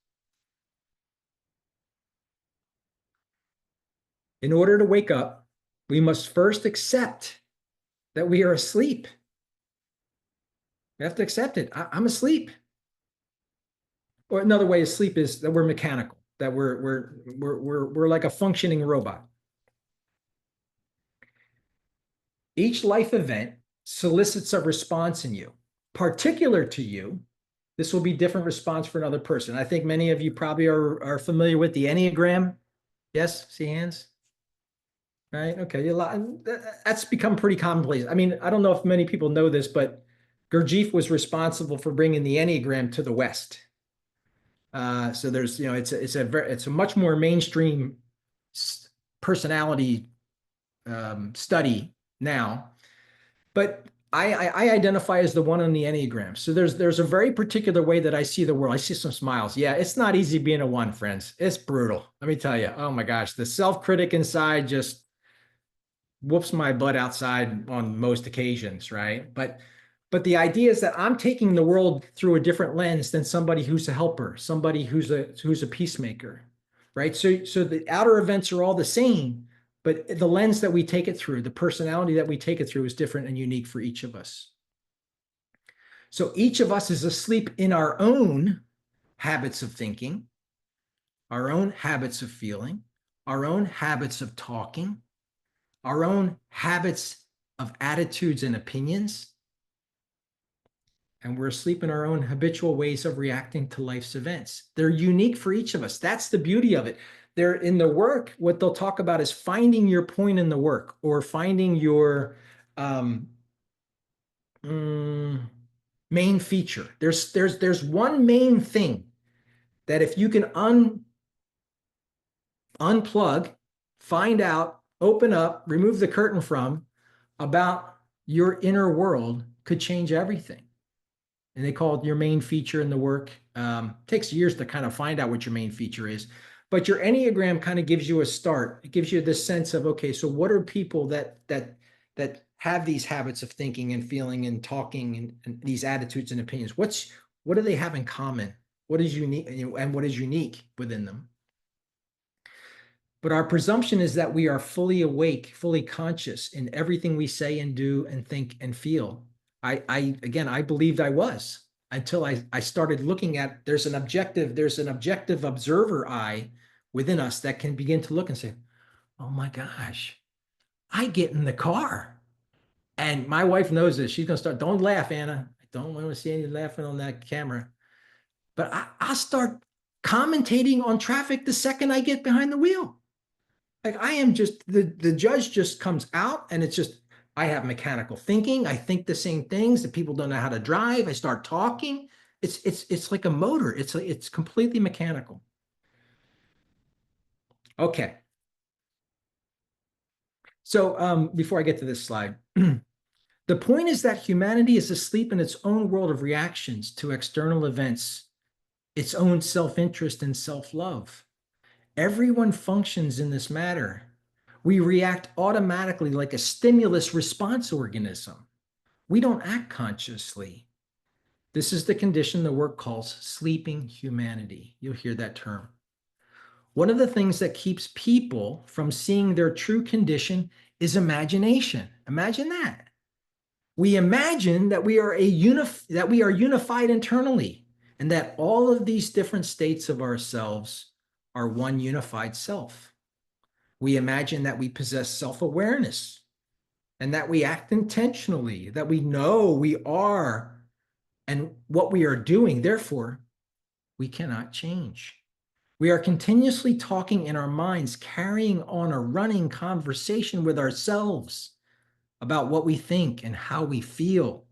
In order to wake up, we must first accept that we are asleep. We have to accept it. I'm asleep. Or another way of sleep is that we're mechanical, that we're like a functioning robot. Each life event, solicits a response in you, particular to you. This will be different response for another person. I think many of you probably are familiar with the Enneagram. Yes, see hands. Right. Okay. That's become pretty commonplace. I mean, I don't know if many people know this, but Gurdjieff was responsible for bringing the Enneagram to the West. So there's, it's a much more mainstream personality study now. But I identify as the one on the Enneagram. So there's a very particular way that I see the world. I see some smiles. Yeah, it's not easy being a one, friends. It's brutal. Let me tell you. Oh my gosh, the self-critic inside just whoops my butt outside on most occasions, right? But the idea is that I'm taking the world through a different lens than somebody who's a helper, somebody who's a peacemaker, right? So the outer events are all the same, but the lens that we take it through, the personality that we take it through is different and unique for each of us. So each of us is asleep in our own habits of thinking, our own habits of feeling, our own habits of talking, our own habits of attitudes and opinions. And we're asleep in our own habitual ways of reacting to life's events. They're unique for each of us. That's the beauty of it. They're in the work. What they'll talk about is finding your point in the work, or finding your main feature. There's one main thing that if you can unplug, find out, open up, remove the curtain from about your inner world, could change everything. And they call it your main feature in the work. Takes years to kind of find out what your main feature is, but your Enneagram kind of gives you a start. It gives you this sense of, okay, so what are people that have these habits of thinking and feeling and talking and these attitudes and opinions? What do they have in common? What is unique, and what is unique within them? But our presumption is that we are fully awake, fully conscious in everything we say and do and think and feel. I believed I was, until I started looking at, there's an objective observer eye within us that can begin to look and say, oh my gosh, I get in the car. And my wife knows this. She's going to start, don't laugh, Anna. I don't want to see any laughing on that camera. But I'll start commentating on traffic the second I get behind the wheel. Like, I am just, the judge just comes out, and it's just, I have mechanical thinking. I think the same things that people don't know how to drive. I start talking. It's like a motor. It's completely mechanical. Okay. So before I get to this slide, the point is that humanity is asleep in its own world of reactions to external events, its own self-interest and self-love. Everyone functions in this matter. We react automatically like a stimulus response organism. We don't act consciously. This is the condition the work calls sleeping humanity. You'll hear that term. One of the things that keeps people from seeing their true condition is imagination. Imagine that. We imagine that we are unified internally, and that all of these different states of ourselves are one unified self. We imagine that we possess self-awareness, and that we act intentionally, that we know we are and what we are doing. Therefore, we cannot change. We are continuously talking in our minds, carrying on a running conversation with ourselves about what we think and how we feel,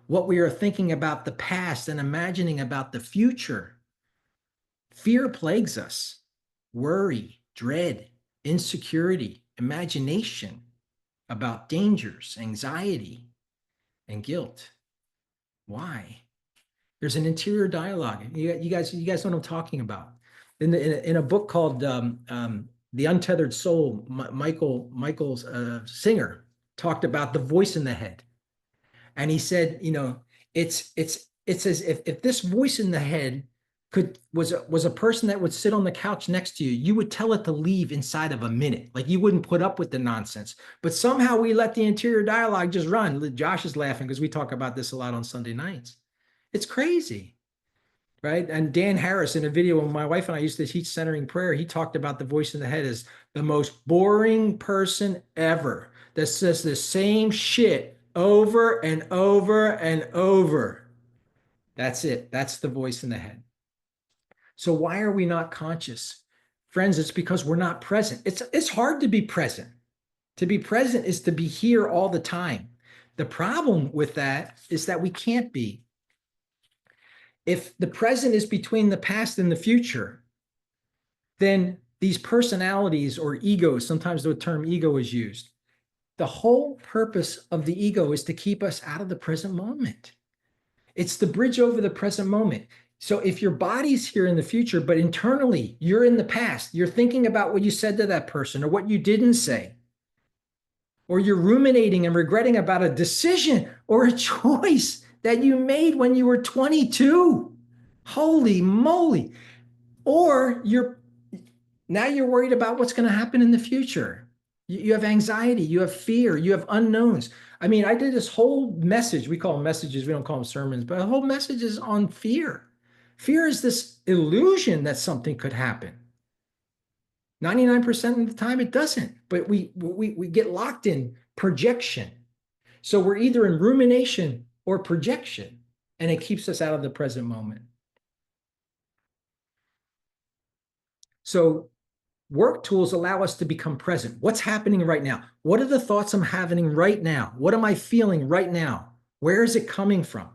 what we are thinking about the past and imagining about the future. Fear plagues us. Worry, dread, insecurity, imagination about dangers, anxiety, and guilt. Why? There's an interior dialogue. You guys know what I'm talking about. In a book called The Untethered Soul, Michael Singer talked about the voice in the head. And he said, it's as if this voice in the head was a person that would sit on the couch next to you, you would tell it to leave inside of a minute. Like, you wouldn't put up with the nonsense. But somehow we let the interior dialogue just run. Josh is laughing because we talk about this a lot on Sunday nights. It's crazy, right? And Dan Harris, in a video when my wife and I used to teach centering prayer, he talked about the voice in the head as the most boring person ever, that says the same shit over and over and over. That's it. That's the voice in the head. So why are we not conscious? Friends, it's because we're not present. It's hard to be present. To be present is to be here all the time. The problem with that is that we can't be. If the present is between the past and the future, then these personalities or egos, sometimes the term ego is used. The whole purpose of the ego is to keep us out of the present moment. It's the bridge over the present moment. So if your body's here in the future, but internally you're in the past, you're thinking about what you said to that person or what you didn't say, or you're ruminating and regretting about a decision or a choice that you made when you were 22. Holy moly. Or now you're worried about what's going to happen in the future. You have anxiety, you have fear, you have unknowns. I mean, I did this whole message. We call them messages. We don't call them sermons, but the whole message is on fear. Fear is this illusion that something could happen. 99% of the time it doesn't, but we get locked in projection. So we're either in rumination or projection, and it keeps us out of the present moment. So work tools allow us to become present. What's happening right now? What are the thoughts I'm having right now? What am I feeling right now? Where is it coming from?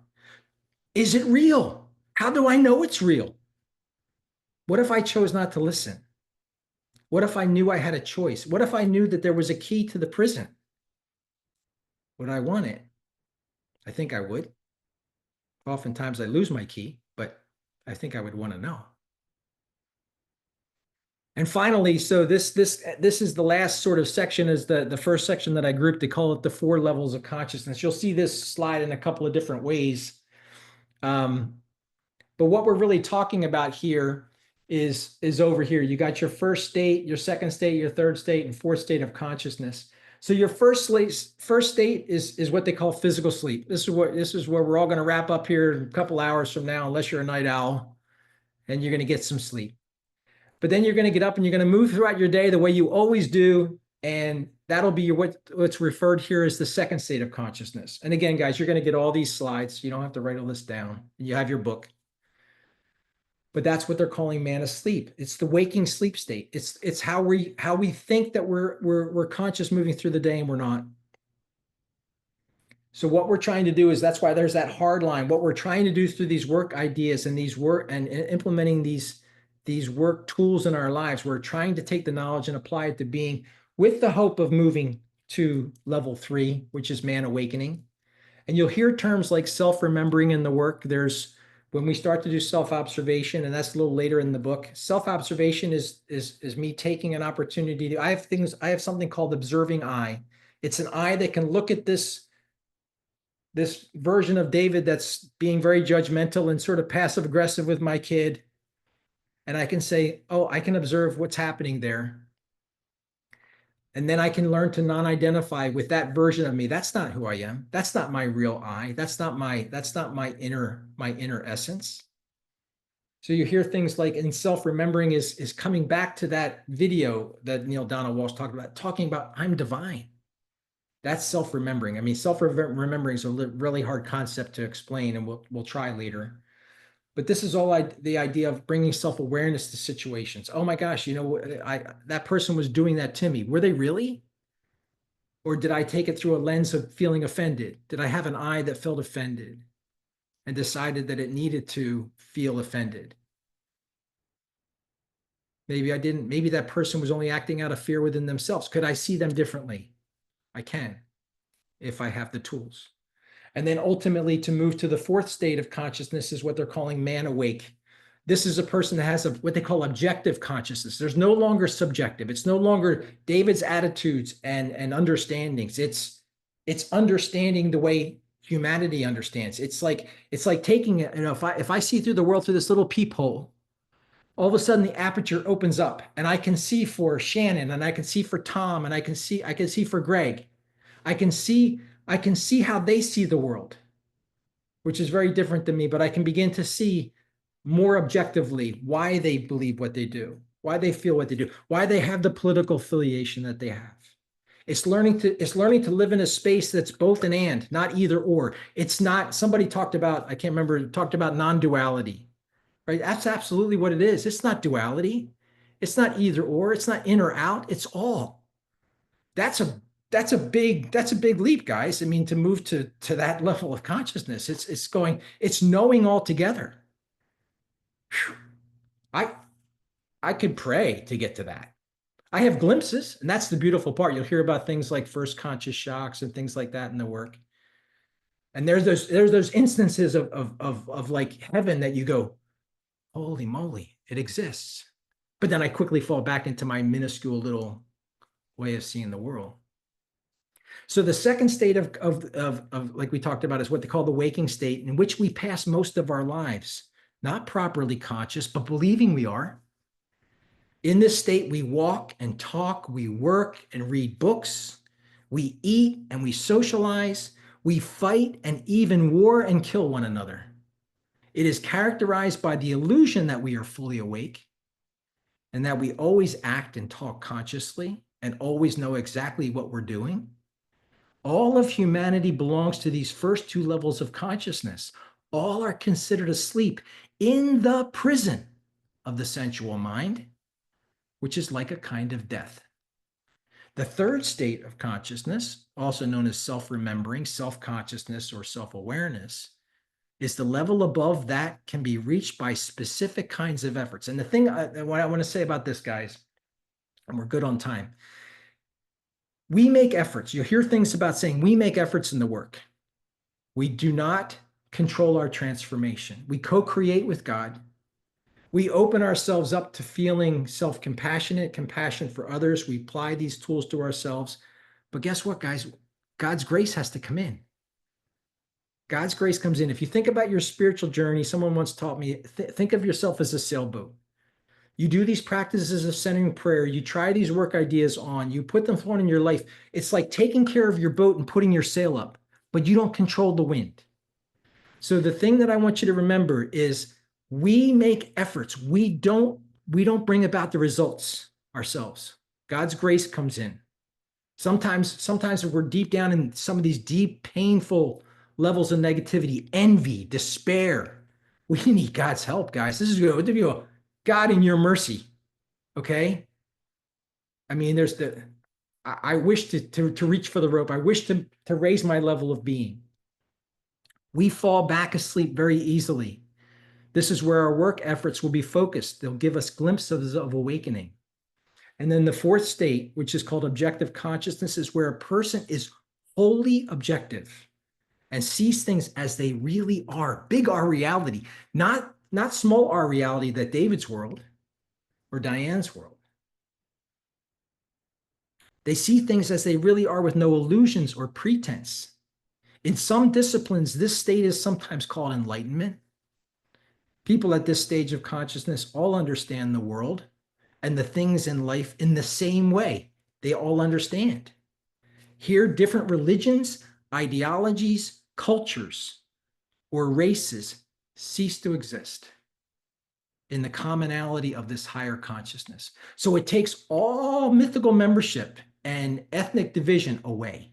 Is it real? How do I know it's real? What if I chose not to listen? What if I knew I had a choice? What if I knew that there was a key to the prison? Would I want it? I think I would. Oftentimes I lose my key, but I think I would want to know. And finally, so this is the last sort of section, is the first section that I grouped to call it the 4 levels of consciousness. You'll see this slide in a couple of different ways. But what we're really talking about here is over here. You got your first state, your second state, your third state, and fourth state of consciousness. So your first state is what they call physical sleep. This is where we're all going to wrap up here in a couple hours from now, unless you're a night owl, and you're going to get some sleep. But then you're going to get up and you're going to move throughout your day the way you always do. And that'll be what's referred here as the second state of consciousness. And again, guys, you're going to get all these slides. You don't have to write all this down. You have your book. But that's what they're calling man asleep. It's the waking sleep state. It's how we think that we're conscious moving through the day, and we're not. So what we're trying to do is, that's why there's that hard line. What we're trying to do through these work ideas and these work and implementing these work tools in our lives, we're trying to take the knowledge and apply it to being, with the hope of moving to level 3, which is man awakening. And you'll hear terms like self-remembering in the work. When we start to do self-observation, and that's a little later in the book, self-observation is me taking an opportunity to, I have something called observing eye. It's an eye that can look at this version of David that's being very judgmental and sort of passive aggressive with my kid. And I can say, oh, I can observe what's happening there. And then I can learn to non-identify with that version of me. That's not who I am. That's not my real I. That's not my inner essence. So you hear things like, in self-remembering is coming back to that video that Neil Donald Walsh talked about, talking about I'm divine. That's self-remembering. I mean, self-remembering is a really hard concept to explain, and we'll try later. But this is all the idea of bringing self-awareness to situations. Oh my gosh, that person was doing that to me. Were they really? Or did I take it through a lens of feeling offended? Did I have an eye that felt offended and decided that it needed to feel offended? Maybe I didn't. Maybe that person was only acting out of fear within themselves. Could I see them differently? I can, if I have the tools. And then ultimately, to move to the fourth state of consciousness is what they're calling man awake. This is a person that has what they call objective consciousness. There's no longer subjective. It's no longer David's attitudes and understandings. It's understanding the way humanity understands. It's like taking it, if I see through the world through this little peephole, all of a sudden the aperture opens up and I can see for Shannon, and I can see for Tom, and I can see for Greg. I can see how they see the world, which is very different than me, but I can begin to see more objectively why they believe what they do, why they feel what they do, why they have the political affiliation that they have. It's learning to live in a space that's both and, not either or. It's not, somebody talked about, I can't remember, talked about non-duality, right? That's absolutely what it is. It's not duality. It's not either or. It's not in or out. It's all. That's a that's a big leap, guys. I mean, to move to that level of consciousness, it's knowing altogether. Whew. I I could pray to get to that. I have glimpses, and that's the beautiful part. You'll hear about things like first conscious shocks and things like that in the work. And there's those instances of like heaven that you go, holy moly, it exists. But then I quickly fall back into my minuscule little way of seeing the world. So the second state of like we talked about is what they call the waking state, in which we pass most of our lives, not properly conscious, but believing we are. In this state, we walk and talk, we work and read books, we eat and we socialize, we fight and even war and kill one another. It is characterized by the illusion that we are fully awake and that we always act and talk consciously and always know exactly what we're doing. All of humanity belongs to these first two levels of consciousness. All are considered asleep in the prison of the sensual mind, which is like a kind of death. The third state of consciousness, also known as self-remembering, self-consciousness, or self-awareness, is the level above that can be reached by specific kinds of efforts. And the thing what I want to say about this, guys, and we're good on time, we make efforts. You'll hear things about saying we make efforts in the work. We do not control our transformation. We co-create with God. We open ourselves up to feeling self-compassionate, compassion for others. We apply these tools to ourselves. But guess what, guys? God's grace has to come in. God's grace comes in. If you think about your spiritual journey, someone once taught me, think of yourself as a sailboat. You do these practices of centering prayer. You try these work ideas on. You put them on in your life. It's like taking care of your boat and putting your sail up, but you don't control the wind. So the thing that I want you to remember is we make efforts. We don't bring about the results ourselves. God's grace comes in. Sometimes we're deep down in some of these deep, painful levels of negativity, envy, despair. We need God's help, guys. This is going to be a God in your mercy. Okay. I mean, I wish to reach for the rope. I wish to raise my level of being. We fall back asleep very easily. This is where our work efforts will be focused. They'll give us glimpses of awakening. And then the fourth state, which is called objective consciousness, is where a person is wholly objective and sees things as they really are. Big R reality, not small R reality, that David's world or Diane's world. They see things as they really are with no illusions or pretense. In some disciplines, this state is sometimes called enlightenment. People at this stage of consciousness all understand the world and the things in life in the same way. They all understand. Here, different religions, ideologies, cultures, or races cease to exist in the commonality of this higher consciousness. So it takes all mythical membership and ethnic division away.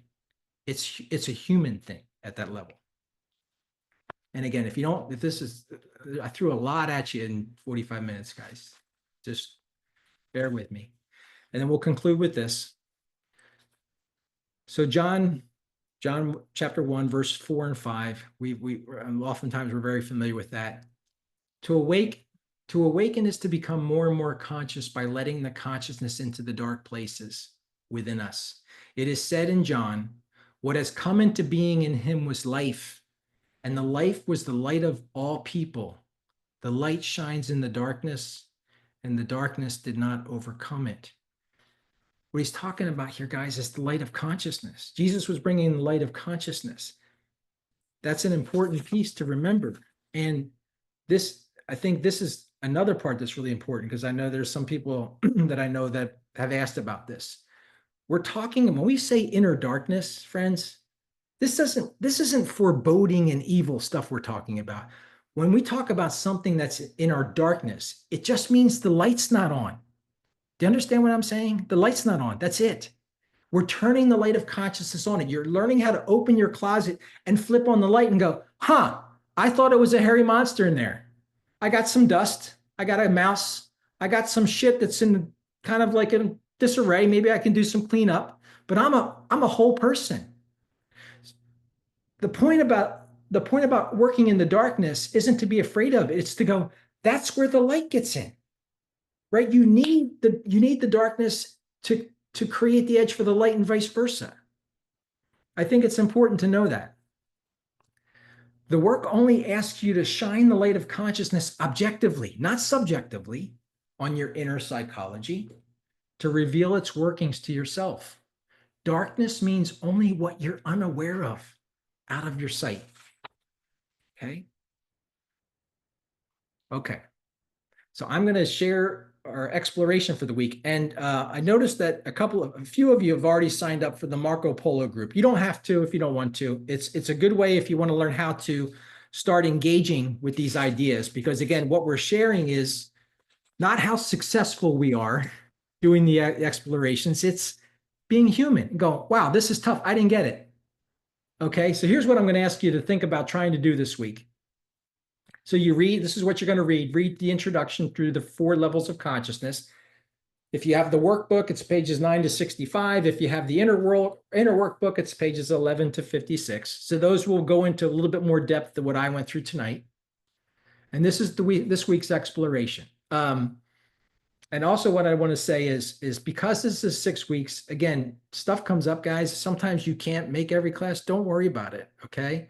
It's a human thing at that level. And again, I threw a lot at you in 45 minutes, guys. Just bear with me. And then we'll conclude with this. So John chapter 1, verse 4 and 5, we oftentimes we're very familiar with that. To awaken is to become more and more conscious by letting the consciousness into the dark places within us. It is said in John, what has come into being in him was life, and the life was the light of all people. The light shines in the darkness, and the darkness did not overcome it. What he's talking about here, guys, is the light of consciousness. Jesus was bringing the light of consciousness. That's an important piece to remember. And I think this is another part that's really important, because I know there's some people that I know that have asked about this. We're talking, when we say inner darkness, friends, this isn't foreboding and evil stuff we're talking about. When we talk about something that's in our darkness, it just means the light's not on. Do you understand what I'm saying? The light's not on. That's it. We're turning the light of consciousness on it. You're learning how to open your closet and flip on the light and go, huh, I thought it was a hairy monster in there. I got some dust. I got a mouse. I got some shit that's in kind of like in disarray. Maybe I can do some cleanup, but I'm a whole person. The point about working in the darkness isn't to be afraid of it. It's to go, that's where the light gets in, right? You need the darkness to create the edge for the light and vice versa. I think it's important to know that. The work only asks you to shine the light of consciousness objectively, not subjectively, on your inner psychology to reveal its workings to yourself. Darkness means only what you're unaware of, out of your sight. Okay? Okay. So I'm going to share our exploration for the week. And I noticed that a few of you have already signed up for the Marco Polo group. You don't have to if you don't want to. It's a good way if you want to learn how to start engaging with these ideas, because again, what we're sharing is not how successful we are doing the explorations. It's being human and go, wow, this is tough. I didn't get it. Okay, so here's what I'm going to ask you to think about trying to do this week. So you read, this is what you're going to read the introduction through the 4 levels of consciousness. If you have the workbook, it's pages 9 to 65. If you have the inner workbook, it's pages 11 to 56. So those will go into a little bit more depth than what I went through tonight. And this is this week's exploration. And also what I want to say is because this is 6 weeks, again, stuff comes up, guys. Sometimes you can't make every class. Don't worry about it, okay?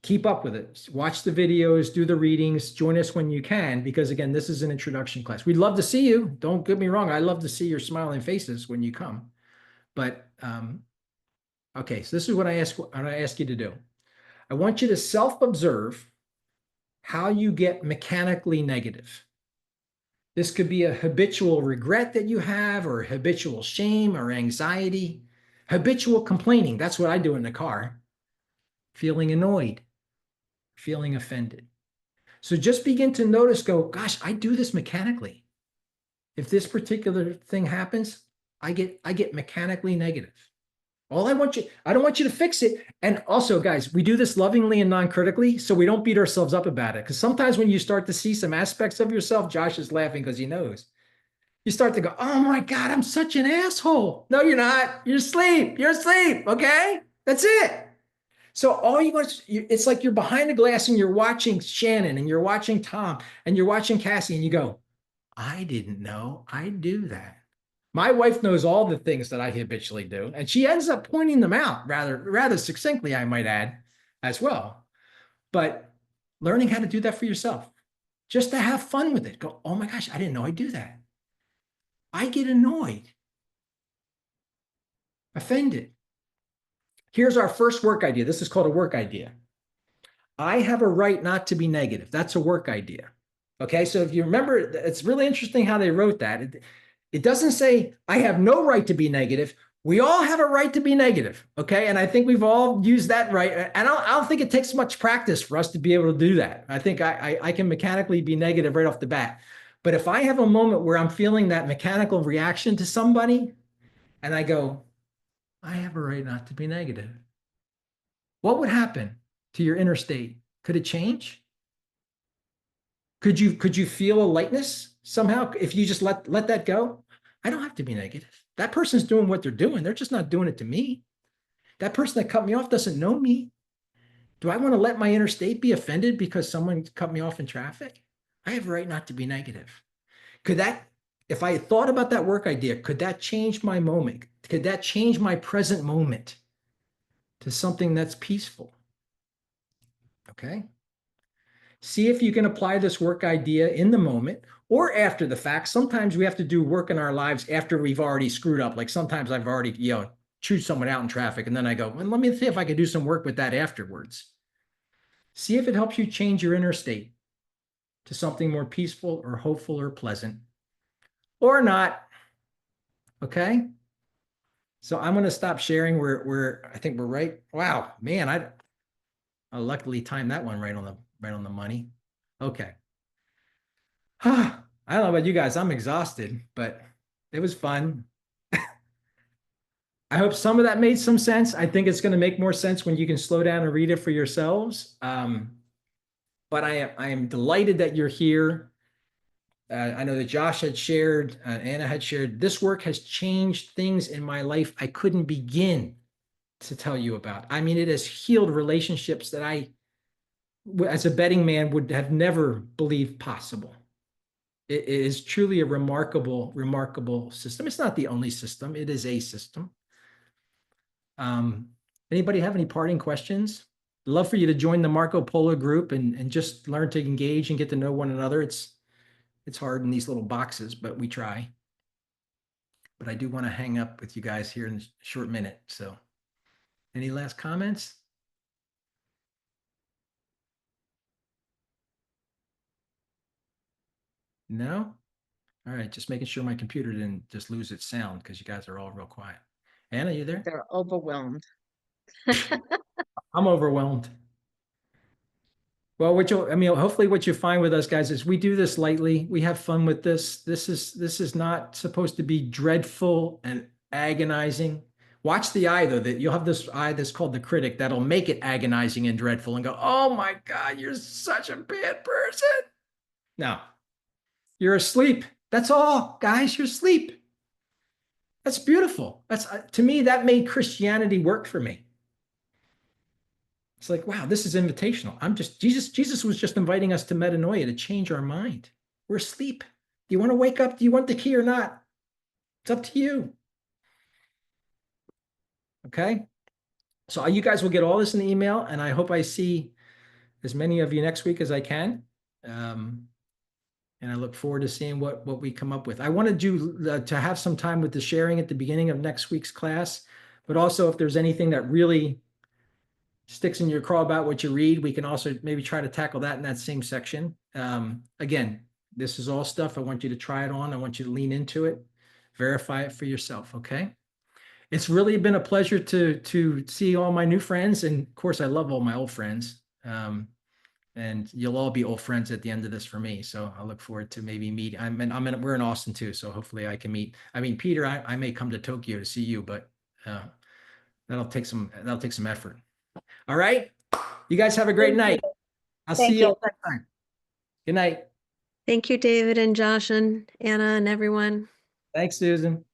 Keep up with it. Watch the videos, do the readings, join us when you can, because again, this is an introduction class. We'd love to see you. Don't get me wrong. I love to see your smiling faces when you come. But okay, so this is what I ask you to do. I want you to self-observe how you get mechanically negative. This could be a habitual regret that you have, or habitual shame or anxiety, habitual complaining. That's what I do in the car. Feeling annoyed, feeling offended. So just begin to notice, go, gosh, I do this mechanically. If this particular thing happens, I get mechanically negative. I don't want you to fix it. And also, guys, we do this lovingly and non-critically, so we don't beat ourselves up about it. Because sometimes when you start to see some aspects of yourself, Josh is laughing because he knows. You start to go, oh my God, I'm such an asshole. No, you're not. You're asleep. You're asleep. Okay? That's it. So all you want, it's like you're behind the glass and you're watching Shannon and you're watching Tom and you're watching Cassie and you go, I didn't know I do that. My wife knows all the things that I habitually do, and she ends up pointing them out rather succinctly, I might add, as well. But learning how to do that for yourself, just to have fun with it. Go, oh my gosh, I didn't know I do that. I get annoyed, offended. Here's our first work idea. This is called a work idea. I have a right not to be negative. That's a work idea. Okay, so if you remember, it's really interesting how they wrote that. It doesn't say, I have no right to be negative. We all have a right to be negative, okay? And I think we've all used that right. And I don't think it takes much practice for us to be able to do that. I think I can mechanically be negative right off the bat. But if I have a moment where I'm feeling that mechanical reaction to somebody, and I go, I have a right not to be negative, what would happen to your inner state? Could it change? Could you feel a lightness somehow if you just let that go? I don't have to be negative. That person's doing what they're doing. They're just not doing it to me. That person that cut me off doesn't know me. Do I want to let my inner state be offended because someone cut me off in traffic? I have a right not to be negative. Could that, if I thought about that work idea, could that change my moment? Could that change my present moment to something that's peaceful? Okay. See if you can apply this work idea in the moment or after the fact. Sometimes we have to do work in our lives after we've already screwed up. Like sometimes I've already, chewed someone out in traffic, and then I go, well, let me see if I can do some work with that afterwards. See if it helps you change your inner state to something more peaceful or hopeful or pleasant, or not. Okay. So I'm going to stop sharing. I think we're right. Wow, man, I luckily timed that one right on the money. Okay. I don't know about you guys. I'm exhausted, but it was fun. I hope some of that made some sense. I think it's going to make more sense when you can slow down and read it for yourselves. But I am delighted that you're here. I know that Josh had shared, Anna had shared, this work has changed things in my life I couldn't begin to tell you about. I mean, it has healed relationships that I, as a betting man, would have never believed possible. It is truly a remarkable, remarkable system. It's not the only system, it is a system. Anybody have any parting questions? I'd love for you to join the Marco Polo group and just learn to engage and get to know one another. It's hard in these little boxes, but we try. But I do want to hang up with you guys here in a short minute. So any last comments? No? All right, just making sure my computer didn't just lose its sound because you guys are all real quiet. Anna, you there?
They're overwhelmed.
I'm overwhelmed. Well, I mean, hopefully what you find with us guys is we do this lightly. We have fun with this. This is not supposed to be dreadful and agonizing. Watch the eye though, that you'll have this eye that's called the critic that'll make it agonizing and dreadful and go, oh my God, you're such a bad person. No, you're asleep. That's all, guys, you're asleep. That's beautiful. That's to me, that made Christianity work for me. It's like, wow, this is invitational. Jesus was just inviting us to metanoia, to change our mind. We're asleep. Do you want to wake up? Do you want the key or not? It's up to you. Okay. So you guys will get all this in the email, and I hope I see as many of you next week as I can. And I look forward to seeing what we come up with. I wanted you to have some time with the sharing at the beginning of next week's class, but also if there's anything that really sticks in your craw about what you read, we can also maybe try to tackle that in that same section. Again, this is all stuff. I want you to try it on. I want you to lean into it, verify it for yourself. Okay. It's really been a pleasure to see all my new friends. And of course, I love all my old friends. And you'll all be old friends at the end of this for me. So I look forward to maybe meet. We're in Austin too. So hopefully I can meet. I mean, Peter, I may come to Tokyo to see you, but that'll take some effort. All right. You guys have a great night. I'll see you next time. Good night.
Thank you, David and Josh and Anna and everyone.
Thanks, Susan.